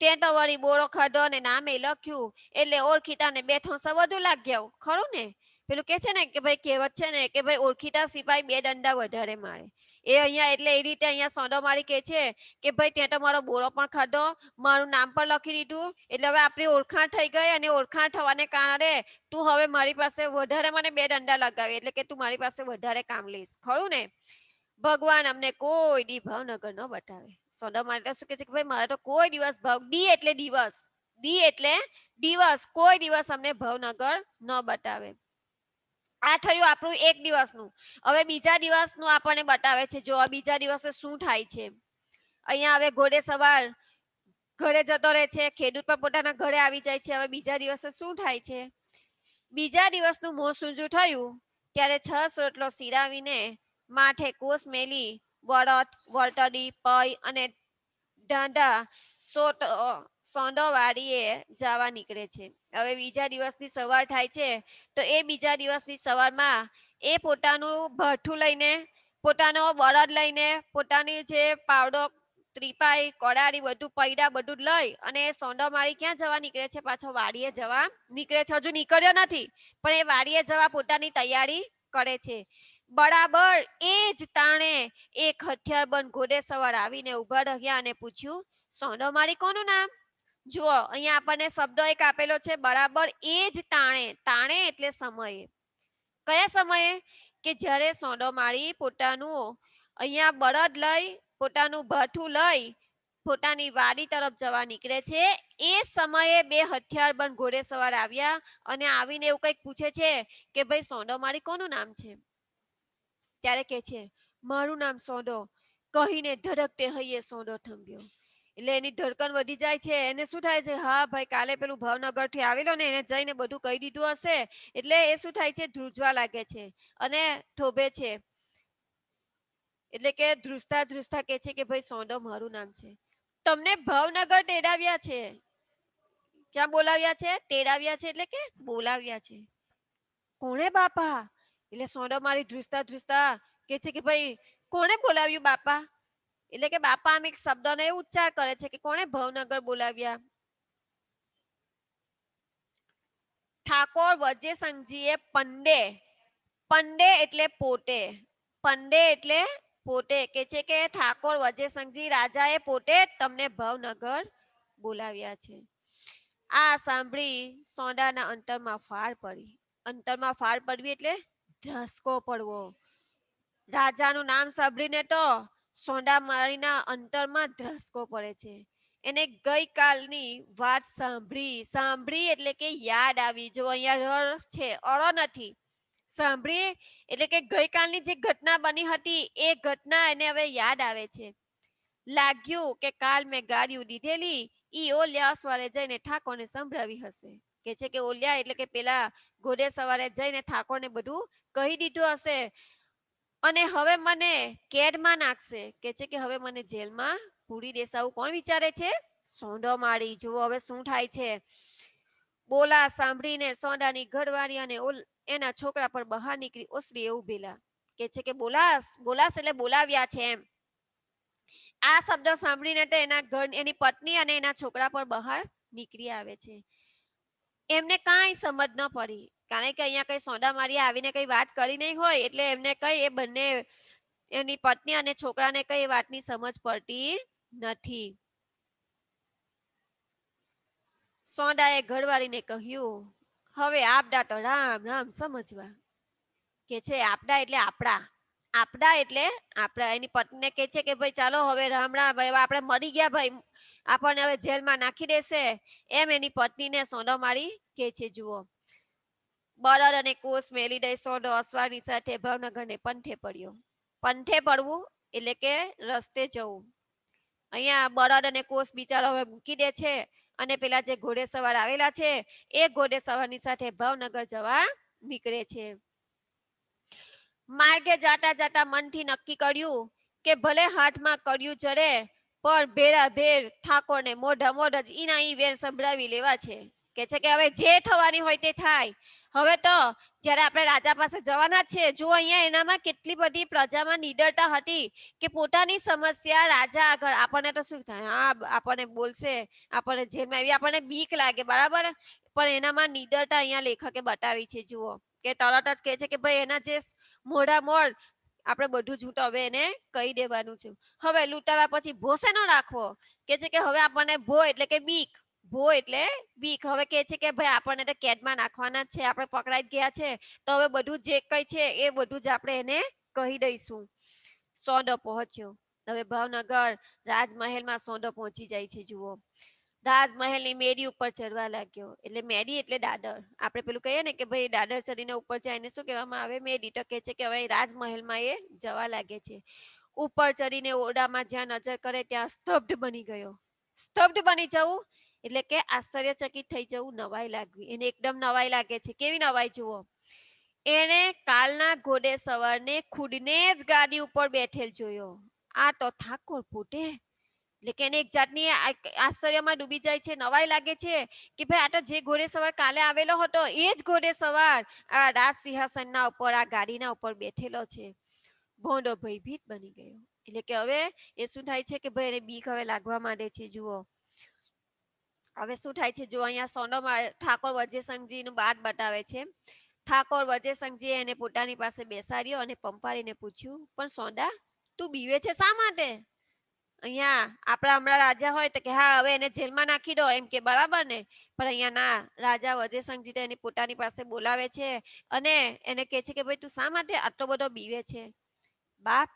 તે તો વળી બોળો ખાધો ને નામે લખ્યું એટલે ઓળખીતા ને બે ઠોસા વધુ લાગ્યા, ખરું ને? પેલું કે છે ને કે ભાઈ કહેવત છે ને કે ભાઈ ઓળખીતા સિપાઈ બે દંડા વધારે મારે. એ અહીંયા એટલે એ રીતે અહીંયા સોંડો મારી કહે છે કે ભાઈ ત્યાં તો મારો બોળો પણ ખાધો, મારું નામ પણ લખી દીધું, એટલે હવે આપણી ઓળખાણ થઈ ગઈ, અને ઓળખાણ થવાને કારણે તું હવે મારી પાસે વધારે મને બે દંડા લગાવી, એટલે કે તું મારી પાસે વધારે કામ લઈશ, ખરું ને? ભગવાન અમને કોઈ દી ભાવનગર ન બતાવે. સોંડા મારી શું કે છે કે ભાઈ મારે તો કોઈ દિવસ દી એટલે દિવસ, દી એટલે દિવસ, કોઈ દિવસ અમને ભાવનગર ન બતાવે. આ થયું આપણું એક દિવસનું. હવે બીજા દિવસનું આપણને બતાવે છે. જો બીજા દિવસે શું થાય છે. અહીંયા હવે ઘોડે સવાર ઘરે જતો રહે છે, ખેડૂત પણ પોતાના ઘરે આવી જાય છે. હવે બીજા દિવસે શું થાય છે. બીજા દિવસનું મોં સૂંજું થયું ત્યારે 6 રોટલો સિરાવીને માથે કોસ મેલી વળત, વળતડી, પઈ અને ડાંડા સોંડો વાળીએ જવા નીકળે છે. હવે બીજા દિવસની સવાર થાય છે તો એ બીજા દિવસની સવારમાં એ પોતાનું ભઠ્ઠું લઈને, પોતાનો બળદ લઈને, પોતાની જે પાવડો, ત્રિપાઈ, કોડારી બધું પૈડા બધું લઈ અને સોંડો મારી ક્યાં જવા નીકળે છે, પાછો વાડીએ જવા નીકળે છે. હજુ નીકળ્યો નથી પણ એ વાડીએ જવા પોતાની તૈયારી કરે છે. બરાબર એ જ તાણે એક હથિયારબંધ ઘોડે સવાર આવીને ઉભા રહ્યા અને પૂછ્યું, સોંડો મારી કોનું નામ? જુઓ અહીંયા આપણને શબ્દ એક આપેલો છે, બરાબર એ જ તાણે. તાણે એટલે સમયે. કયા સમયે? કે જ્યારે સોંડો મારી પોતાનું અહીંયા બળદ લઈ, પોતાનું ભઠ્ઠું લઈ પોતાની વાડી તરફ જવા નીકળે છે, એ સમયે બે હથિયારબંધ ઘોડે સવાર આવ્યા અને આવીને એવું કંઈક પૂછે છે કે ભાઈ સોંડો મારી કોનું નામ છે? ત્યારે કે છે મારું નામ સોંડો, કહીને ધડકતે હૈયે સોંડો થંભ્યો. એટલે એની ધડકન વધી જાય છે. એને શું થાય છે, હા ભાઈ કાલે પેલું ભાવનગર થી આવેલો ને એને જઈને બધું કહી દીધું હશે, એટલે એ શું થાય છે, ધ્રુજવા લાગે છે અને થોભે છે. એટલે કે ધ્રુજતા ધ્રુજતા કે છે કે ભાઈ સોંડો મારું નામ છે. તમને ભાવનગર તેડાવ્યા છે. ક્યાં બોલાવ્યા છે? તેડાવ્યા છે એટલે કે બોલાવ્યા છે. કોણે બાપા? એટલે સોંડો મારી ધ્રુજતા ધ્રુજતા કે છે કે ભાઈ કોણે બોલાવ્યું બાપા? એટલે કે બાપા આમ એક શબ્દનો એ ઉચ્ચાર કરે છે કે કોણે ભાવનગર બોલાવ્યા? ઠાકોર વજેસંગજીએ પંડે, પંડે એટલે પોતે, પંડે એટલે પોતે કે છે કે ઠાકોર વજેસંગજી રાજાએ પોતે તમને ભાવનગર બોલાવ્યા છે. આ સાંભળી સોંડાના અંતરમાં ફાળ પડી. અંતરમાં ફાળ પડવી એટલે ધસકો પડવો. રાજાનું નામ સાંભળીને તો સોંડા મારીના અંતરમાં ધ્રસકો પડે છે. એને ગઈકાલની વાત સાંભળી એટલે કે યાદ આવી. જો અહીંયા ર છે, અળ નથી. સાંભળી એટલે કે ગઈકાલની જે ઘટના બની હતી એ ઘટના એને હવે યાદ આવે છે. લાગ્યું કે કાલ મેં ગાડીઓ દીધેલી ઈ ઓલિયા સવારે જઈને ઠાકોરને સંભળાવી હશે. કે છે કે ઓલિયા એટલે કે પેલા ઘોડે સવારે જઈને ઠાકોરને બધું કહી દીધું હશે અને હવે મને કેદમાં નાખશે. કે છે કે હવે મને જેલમાં પૂરી દેશે. આવું કોણ વિચારે છે? સોંડો મારી. જુઓ હવે શું થાય છે. બોલા સાંભળીને સોંડાની ઘરવાળી અને એના છોકરા પર બહાર નીકળી ઓસરીએ ઉભેલા. કે છે કે બોલાસ, બોલાસ એટલે બોલાવ્યા છે એમ. આ શબ્દ સાંભળીને તો એના ઘર, એની પત્ની અને એના છોકરા પર બહાર નીકળી આવે છે. એમને કાંઈ સમજ ન પડી, કારણ કે અહીંયા કઈ સોંડા મારી આવીને કઈ વાત કરી નહીં હોય, એટલે એમને કઈ એ બંને એની પત્ની અને છોકરાને કઈ વાતની સમજ પડતી નથી. સોંડાએ ઘરવાળીને કહ્યું, હવે આપડા તો રામ રામ સમજવા. કે છે આપડા એટલે આપડા, આપડા એટલે આપડા. એની પત્નીને કે છે કે ભાઈ ચાલો હવે રામ રામ, આપણે મરી ગયા ભાઈ, આપણને હવે જેલમાં નાખી દેશે એમ એની પત્નીને સોંડો મારી કે છે. જુઓ બળદ અને કોસ મેલી દઈ સોંડો અસવારની સાથે ભાવનગરને પંથે પડ્યો. પંથે પડવું એટલે કે રસ્તે જવું. અહીંયા બળદ અને કોસ બિચારો હવે મૂકી દે છે અને પેલા જે ઘોડે સવાર આવેલા છે એ ઘોડે સવારની સાથે ભાવનગર જવા નીકળે છે. માર્ગે જાતા જાતા મનથી નક્કી કર્યું કે ભલે હાથમાં કર્યું ચડે પણ ભેરા ભેર ઠાકોરને મોઢા મોઢ જ ઈના ઈ વેર સંભળાવી લેવા છે. કે છે કે હવે જે થવાની હોય તે થાય, હવે તો જ્યારે આપણે રાજા પાસે જવાના છે, જો અહીંયા એનામાં કેટલી બધી પ્રજામાં નિડરતા હતી કે પોતાની સમસ્યા રાજા આગળ, આપણને તો શું થાય, હા આપણને બોલશે, આપણને જેલમાં એવી આપણને બીક લાગે, બરાબર, પણ એનામાં નિડરતા અહીંયા લેખકે બતાવી છે. જુઓ કે તરત જ કહે છે કે ભાઈ એના જે મોઢા મોઢ આપણે બધું જૂઠ હવે એને કહી દેવાનું છે. હવે લૂંટારા પછી ભોસે ન રાખવો, કે છે કે હવે આપણને ભો એટલે કે બીક, ભો એટલે બીક. હવે કે છે કે ભાઈ આપણને તો કેદમાં નાખવાના છે, આપણે પકડાઈ ગયા છે, તો હવે બધું જે કઈ છે એ બધું જ આપણે એને કહી દઈશું. સોંદો પહોંચ્યો. હવે ભાવનગર રાજમહેલમાં સોંદો પહોંચી જાય છે. જુઓ રાજમહેલની મેરી ઉપર ચડવા લાગ્યો. એટલે મેરી એટલે દાદર, આપણે પેલું કહીએ ને કે ભાઈ દાદર ચડીને ઉપર જાય એને શું કહેવામાં આવે, મેરી. તો કે છે કે હવે રાજમહેલમાં એ જવા લાગે છે. ઉપર ચડીને ઓરડામાં જ્યાં નજર કરે ત્યાં સ્તબ્ધ બની ગયો. સ્તબ્ધ બની જવું એટલે કે આશ્ચર્યચકિત થઈ જવું, નવાઈ લાગવી. એને એકદમ નવાઈ લાગે છે. કેવી નવાઈ જુઓ, એને કાલના ઘોડે સવારને ખુદને જ ગાડી ઉપર બેઠેલ જોયો. આ તો ઠાકોર પોતે. એટલે કે એને એક જાતની આશ્ચર્યમાં ડૂબી જાય છે, નવાઈ લાગે છે કે ભાઈ આ તો જે ઘોડે સવાર કાલે આવેલો હતો એ જ ઘોડે સવાર આ રાજ સિંહાસનના ઉપર આ ગાડીના ઉપર બેઠેલો છે. ભોંડો ભયભીત બની ગયો. એટલે કે હવે એ શું થાય છે કે ભાઈ એને બીક હવે લાગવા માંડે છે. જુઓ હવે શું થાય છે, જો અહીંયા સોનોમાં ઠાકોર વજયસંઘજીનું બાદ બતાવે છે. ઠાકોર વજયસંઘજીએ એને પોતાની પાસે બેસાડ્યો અને પંપારીને પૂછ્યું, પણ સોંડા તું બીવે છે શા માટે? અહીંયા આપણા હમણાં રાજા હોય તો કે હા હવે એને જેલમાં નાખી દો, એમ કે બરાબર ને, પણ અહીંયા ના, રાજા વજયસંઘજી તો એને પોતાની પાસે બોલાવે છે અને એને કહે છે કે ભાઈ તું શા માટે આટલો બધો બીવે છે? બાપ,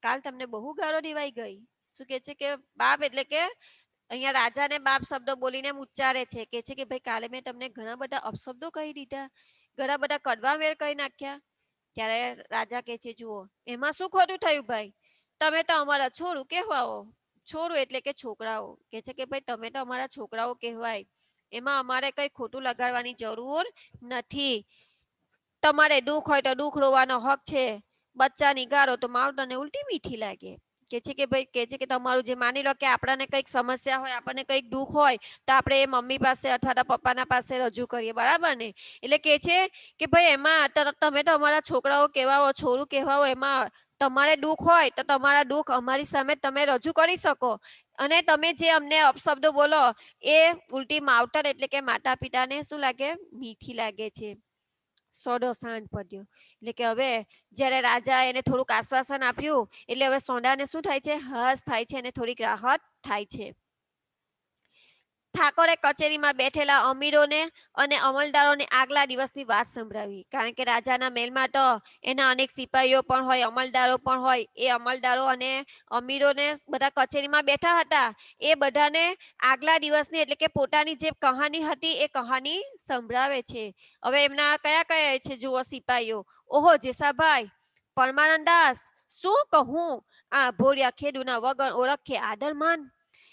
કાલ તમને બહુ ગાળો દેવાઈ ગઈ. શું કે છે કે બાપ એટલે કે અહીંયા રાજાને બાપ શબ્દ બોલીને ઉચ્ચારે છે, કે છે કે ભાઈ કાલે મેં તમને ઘણા બધા અપશબ્દો કહી દીધા, ઘણા બધા કડવા વેર કહી નાખ્યા. ત્યારે રાજા કહે છે, જુઓ એમાં શું ખોટું થયું ભાઈ, તમે તો અમારા છોરું કહેવાઓ. છોરું એટલે કે છોકરાઓ. કે છે કે ભાઈ તમે તો અમારા છોકરાઓ કહેવાય, એમાં અમારે કઈ ખોટું લગાડવાની જરૂર નથી. તમારે દુઃખ હોય તો દુઃખ રોવાનો હક છે. બચ્ચાની ગાળો તો માવતરને ઉલટી મીઠી લાગે. કે છે કે ભાઈ, કે છે કે તમારું જે માની લો કે આપણને કંઈક સમસ્યા હોય, આપણને કંઈક દુઃખ હોય તો આપણે એ મમ્મી પાસે અથવા તો પપ્પાના પાસે રજૂ કરીએ, બરાબર ને. એટલે કે છે કે ભાઈ એમાં તમે તો અમારા છોકરાઓ કહેવાઓ, છોરું કહેવાઓ, એમાં તમારે દુઃખ હોય તો તમારા દુઃખ અમારી સામે તમે રજૂ કરી શકો. અને તમે જે અમને અપશબ્દો બોલો એ ઉલટી માવતર એટલે કે માતા પિતાને શું લાગે, મીઠી લાગે છે. સોંડો શાંત પડ્યો. એટલે કે હવે જ્યારે રાજા એને થોડુંક આશ્વાસન આપ્યું એટલે હવે સોંડાને શું થાય છે, હસ થાય છે અને થોડીક રાહત થાય છે. ઠાકોરે કચેરીમાં બેઠેલા અમીરોને અને અમલદારોને આગલા દિવસની વાત સંભળાવી. કારણ કે રાજાના મહેલમાં તો એના અનેક સિપાહીઓ પણ હોય, અમલદારો પણ હોય. એ અમલદારો અને અમીરોને બધા કચેરીમાં બેઠા હતા. એ બધાને આગલા દિવસની એટલે કે પોતાની જે કહાની હતી એ કહાની સંભળાવે છે. હવે એમના કયા કયા છે જુઓ સિપાહીઓ. ઓહો જેસાભાઈ, પરમાનંદ દાસ, શું કહું, આ ભોળિયા ખેડૂના વગર ઓળખે આદરમાન.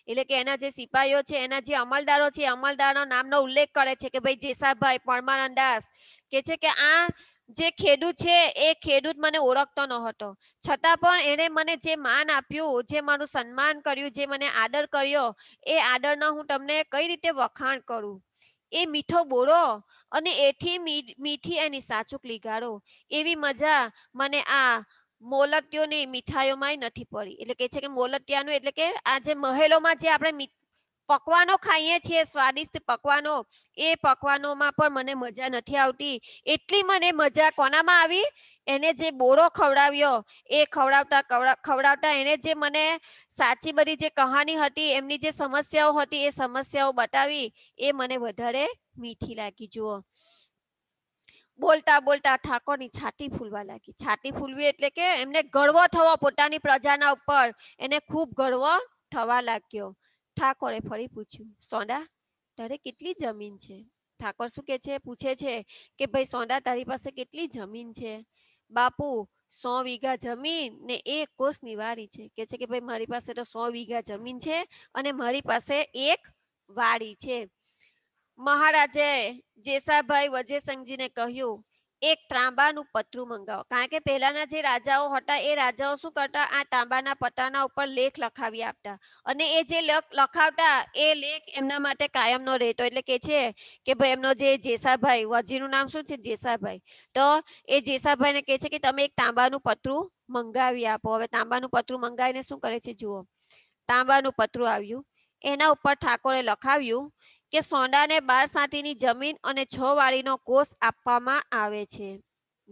એટલે કે એના જે સિપાહીઓ છે, એના જે અમલદારો છે, અમલદારનો નામનો ઉલ્લેખ કરે છે કે ભાઈ જેસાભાઈ, પરમાનંદ દાસ. કે છે કે આ જે ખેડૂત છે એ ખેડૂત મને ઓળખતો ન હતો, છતાં પણ એને મને જે માન આપ્યું, જે મારું સન્માન કર્યું, જે મને આદર કર્યો, એ આદરના હું તમને કઈ રીતે વખાણ કરું. એ મીઠો બોલો અને એથી મીઠી એની સાચુકલી ગાળો, એવી મજા મને આ મોલત્યોની મીઠાઈઓમાં નથી પડી. એટલે કે છે કે મોલતિયાનું એટલે કે આ જે મહેલોમાં જે આપણે પકવાનો ખાઈએ છીએ, સ્વાદિષ્ટ પકવાનો, એ પકવાનોમાં પણ મને મજા નથી આવતી. એટલી મને મજા કોનામાં આવી, એને જે બોરો ખવડાવ્યો, એ ખવડાવતા એને જે મને સાચી બધી જે કહાની હતી, એમની જે સમસ્યાઓ હતી એ સમસ્યાઓ બતાવી, એ મને વધારે મીઠી લાગી. જુઓ બોલતા બોલતા ઠાકોરની છાતી ફૂલવા લાગી. છાતી ફૂલવી એટલે કે એમને ગર્વ થવો પોતાની પ્રજાના ઉપર, એને ખૂબ ગર્વ થવા લાગ્યો. ઠાકોરે ફરી પૂછ્યું, સોંડા તારે કેટલી જમીન છે? ઠાકોર શું કે છે, પૂછે છે કે ભાઈ સોંડા તારી પાસે કેટલી જમીન છે? બાપુ 100 વીઘા જમીન ને 1 કોસની વાડી છે. કે છે કે ભાઈ મારી પાસે તો 100 વીઘા જમીન છે અને મારી પાસે 1 વાડી છે. મહારાજે જેસાભાઈ વજયસંઘજીને કહ્યું, એક ત્રાંબાનું પતરું મંગાવો, કારણ કે પહેલાના જે રાજાઓ હતા એ રાજાઓ શું કરતા, આ તાંબાના પતરાના ઉપર લેખ લખાવી આપતા, અને એ જે લખાવતા એ લેખ એમના માટે કાયમનો રહેતો. એટલે કે છે કે ભાઈ એમનો જે જેસાભાઈ, વજીરનું નામ શું છે, જેસાભાઈ, તો એ જેસાભાઈને કહે છે કે તમે એક તાંબાનું પતરું મંગાવી આપો. હવે તાંબાનું પતરું મંગાવીને શું કરે છે જુઓ, તાંબાનું પતરું આવ્યું, એના ઉપર ઠાકોરે લખાવ્યું કે સોંડાને 12 સાતીની જમીન અને 6 વાળીનો કોષ આપવામાં આવે છે.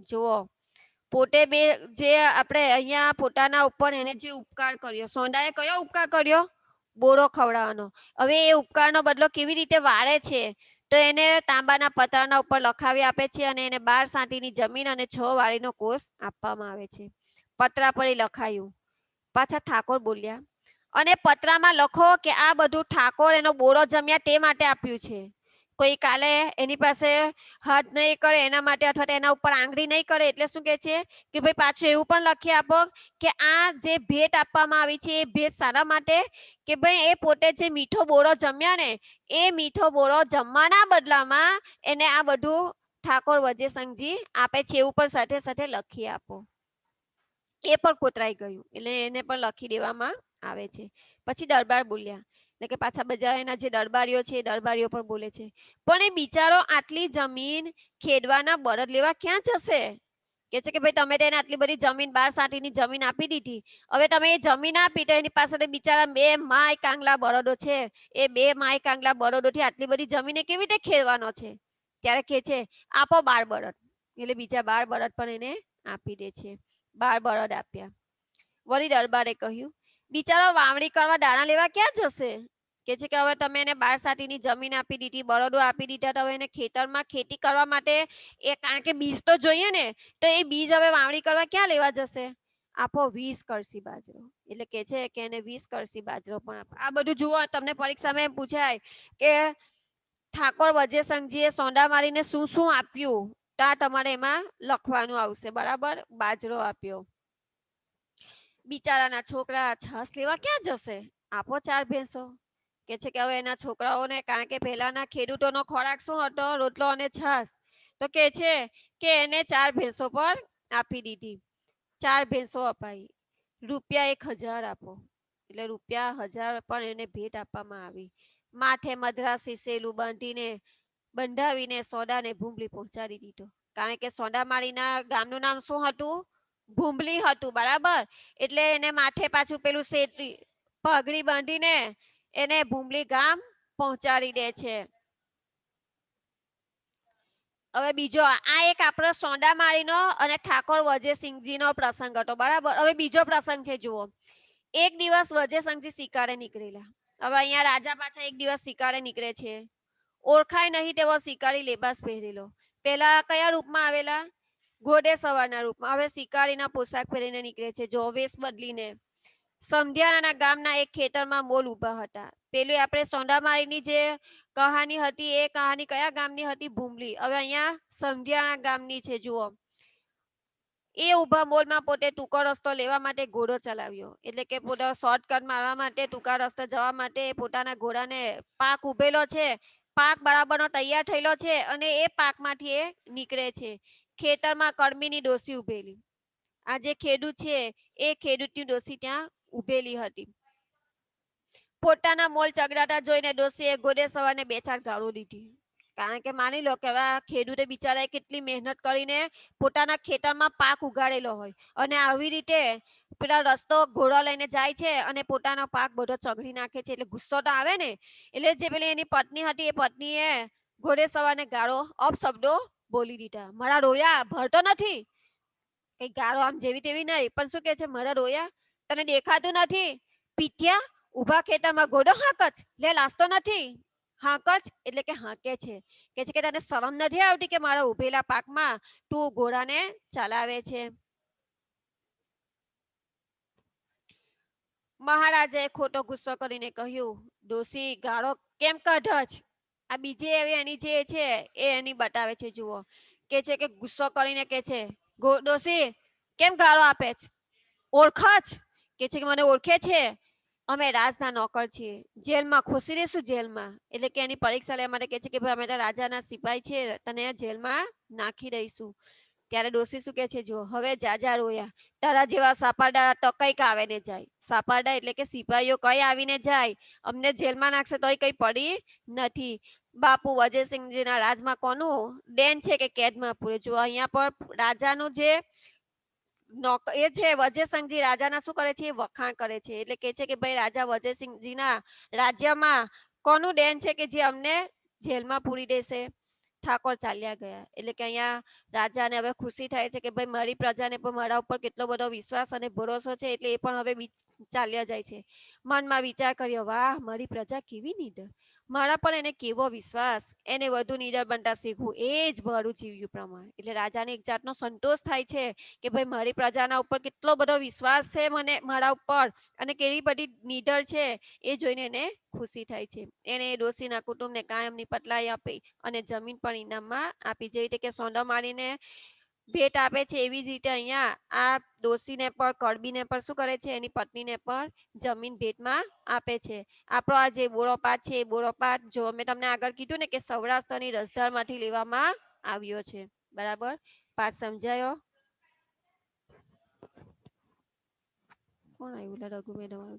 જુઓ, પોતે બે જે આપણે અહીંયા પોતાના ઉપર એને જે ઉપકાર કર્યો, સોંડાએ કયો ઉપકાર કર્યો, બોરો ખવડાવવાનો. હવે એ ઉપકારનો બદલો કેવી રીતે વાળે છે, તો એને તાંબાના પતરાના ઉપર લખાવી આપે છે અને એને 12 સાતીની જમીન અને 6 વાળીનો કોષ આપવામાં આવે છે. પતરા પર લખાયું. પાછા ઠાકોર બોલ્યા, અને પત્રામાં લખો કે આ બધું ઠાકોર એનો બોરો જમ્યા તે માટે આપ્યું છે. કોઈ કાલે એની પાસે હાથ નહીં કરે એના માટે, અથવા એના ઉપર આંગળી નહીં કરે, એટલે શું કહે છે કે ભાઈ પાછું એવું પણ લખી આપો કે આ જે ભેટ આપવામાં આવી છે એ ભેટ સારા માટે, કે ભાઈ એ પોતે જે મીઠો બોરો જમ્યા ને એ મીઠો બોરો જમવાના બદલામાં એને આ બધું ઠાકોર વજેસંગજી આપે છે, એવું પણ સાથે સાથે લખી આપો. એ પણ કોતરાઈ ગયું, એટલે એને પણ લખી દેવામાં આવે છે. પછી દરબાર બોલ્યા, એટલે કે પાછા બધા એના જે દરબારીઓ છે એ દરબારીઓ પણ બોલે છે, પણ એ બિચારો આટલી જમીન ખેડવાના બળદ લેવા ક્યાં જશે? કે છે કે ભાઈ તમે તેને આટલી બધી જમીન 12 સાતીની જમીન આપી દીધી, હવે તમે એ જમીન આપી તો એની પાસે બિચારા 2 માય કાંગલા બળદો છે, એ 2 માય કાંગલા બળદોથી આટલી બધી જમીને કેવી રીતે ખેડવાનો છે? ત્યારે કે છે આપો 12 બળદ, એટલે બીજા 12 બળદ પણ એને આપી દે છે. 12 બળદ આપ્યા. વળી દરબારે કહ્યું, બિચારો વાવણી કરવા દાણા લેવા ક્યાં જશે? કે છે કે હવે તમે એને 12 સાતીની જમીન આપી દીધી, બળદો આપી દીધા, તો હવે એને ખેતરમાં ખેતી કરવા માટે એ, કારણ કે બીજ તો જોઈએ ને, તો એ બીજ હવે વાવણી કરવા ક્યાં લેવા જશે? આપો 20 કળશી બાજરો, એટલે કે છે કે એને 20 કળશી બાજરો પણ આપો. આ બધું જુઓ, તમને પરીક્ષામાં એમ પૂછાય કે ઠાકોર વજેસંગજીએ સોંડા મારીને શું શું આપ્યું, તો આ તમારે એમાં લખવાનું આવશે. બરાબર, બાજરો આપ્યો. બિચારાના છોકરા છાસ લેવા ક્યાં જશે? આપો 4 ભેંસો. કે છે કે હવે એના છોકરાઓને, કારણ કે પહેલાના ખેડૂતોનો ખોરાક શું હતો, રોટલો અને છાસ, તો કે છે કે એને 4 ભેંસો પર આપી દીધી. 4 ભેંસો અપાઈ. રૂપિયા 1000 આપો, એટલે રૂપિયા 1000 પણ એને ભેટ આપવામાં આવી. માથે મદ્રાસી સેલું બાંધીને બંધાવીને સોદાને ભૂંબલી પહોંચાડી દીધો, કારણ કે સોદામાળીના ગામનું નામ શું હતું, ભૂંબલી હતું. બરાબર, એટલે એને માથે પાછું પેલું સેતી પગડી બાંધીને એને ભૂંબલી ગામ પહોંચાડી દે છે. હવે બીજો, આ એક આપણો સોંડામાળીનો અને ઠાકોર વજેસિંહજીનો પ્રસંગ હતો. બરાબર, હવે બીજો પ્રસંગ છે જુઓ. એક દિવસ વજેસંગજી શિકારે નીકળેલા. હવે અહીંયા રાજા પાછા એક દિવસ શિકારે નીકળે છે. ઓળખાય નહીં તેવો શિકારી લેબાસ પહેરેલો. પેલા કયા રૂપમાં આવેલા, ઘોડે સવારના રૂપમાં. હવે શિકારીના પોશાક પહેરીને નીકળે છે, જો વેશ બદલીને. સમધિયાના ગામના એક ખેતરમાં મોલ ઊભા હતા. પેલું આપણે સોંડામાળીની જે કહાની હતી એ કહાની કયા ગામની હતી, ભૂંબલી. હવે અહીંયા સમધિયાના ગામની છે જુઓ. એ ઊભા મોલમાં પોતે ટૂંકો રસ્તો લેવા માટે ઘોડો ચલાવ્યો, એટલે કે પોતે શોર્ટકટ મારવા માટે, ટૂંકા રસ્તે જવા માટે પોતાના ઘોડાને, પાક ઉભેલો છે, પાક બરાબરનો તૈયાર થયેલો છે, અને એ પાકમાંથી એ નીકળે છે. ખેતરમાં કડમીની ડોસી ઉભેલી. આ જે ખેડૂત છે એ ખેડૂતની ડોસી ત્યાં ઉભેલી હતી. પોતાના મોલ ચગડાતા જોઈને ડોસીએ ઘોડે સવારને 2-4 ગાળો દીધી, કારણ કે માની લો કે હવે આ ખેડૂતે બિચારાએ કેટલી મહેનત કરીને પોતાના ખેતરમાં પાક ઉગાડેલો હોય, અને આવી રીતે પેલા રસ્તો ઘોડો લઈને જાય છે અને પોતાનો પાક બધો ચગડી નાખે છે, એટલે ગુસ્સો તો આવે ને. એટલે જે પેલી એની પત્ની હતી એ પત્નીએ ઘોડે સવારને ગાળો અપશબ્દો બોલી દીધા. મારા રોયા ભરતો નથી, કઈ ગાળો આમ જેવી તેવી નહીં, પણ શું કે છે, મારા રોયા તને દેખાતું નથી, પીઠિયા ઉભા ખેતરમાં ઘોડો હાંકચ, લે લાસતો નથી, હાંકચ, એટલે કે હાંકે છે. કે છે કે તને શરમ નથી આવતી કે મારા ઉભેલા પાકમાં તું ઘોડાને ચલાવે છે? મહારાજાએ ખોટો ગુસ્સો કરીને કહ્યું, ડોસી ગાળો કેમ કાઢચ? આ બીજી એવી એની જે છે એ એની બતાવે છે જુઓ. કે છે કે ગુસ્સો કરીને કે છે, ડોસી કેમ ગાળો આપે છે? ઓળખચ? કે છે કે મને ઓળખે છે? અમે રાજના નોકર છીએ, જેલમાં ખોસી દેશું જેલમાં. એટલે કે એની પરીક્ષા લેવા માટે કહે છે કે ભાઈ અમે તો રાજાના સિપાઈ છે, તને જેલમાં નાખી દઈશું. ત્યારે ડોશી શું કહે છે, જો હવે જાજા રોયા, તારા જેવા સાપાડા તો કંઈક આવે ને જાય. સાપાડા એટલે કે સિપાહીઓ કઈ આવીને જાય, અમને જેલમાં નાખશે તોય કઈ પડી નથી. બાપુ વજયસિંહજીના રાજમાં કોનું ડેન છે કે કેદમાં પૂરે. જો અહીંયા પર રાજાનું જે એ છે વજયસિંહજી રાજાના શું કરે છે, એ વખાણ કરે છે. એટલે કે છે કે ભાઈ રાજા વજયસિંહજીના રાજ્યમાં કોનું ડેન છે કે જે અમને જેલમાં પૂરી દેશે. ઠાકોર ચાલ્યા ગયા. એટલે કે અહીંયા રાજાને હવે ખુશી થાય છે કે ભાઈ મારી પ્રજાને પણ મારા ઉપર કેટલો બધો વિશ્વાસ અને ભરોસો છે, એટલે એ પણ હવે ચાલ્યા જાય છે. મનમાં વિચાર કર્યો, વાહ મારી પ્રજા કેવી નીડર, મારા પર એને કેવો વિશ્વાસ, એને વધુ નીડર બનતા શીખવું, એ જ મારું જીવ્યું પ્રમાણ. એટલે રાજાને એક જાતનો સંતોષ થાય છે કે ભાઈ મારી પ્રજાના ઉપર કેટલો બધો વિશ્વાસ છે મને મારા ઉપર, અને કેવી બધી નીડર છે એ જોઈને એને ખુશી થાય છે. એને ડોશીના કુટુંબને કાયમની પતલાઈ આપી અને જમીન પણ ઇનામમાં આપી. જેવી રીતે કે સોંદો મારીને ભેટ આપે છે, એવી જ રીતે અહીંયા આ ડોશીને પણ કડબીને પણ શું કરે છે, એની પત્નીને પણ જમીન ભેટમાં આપે છે. આપણો આ જે બોળોપાઠ છે, એ બોળોપાઠ જો મેં તમને આગળ કીધું ને કે સૌરાષ્ટ્રની રસધારમાંથી લેવામાં આવ્યો છે. બરાબર, પાઠ સમજાયો? કોણ આવ્યું રઘુ મેડમ?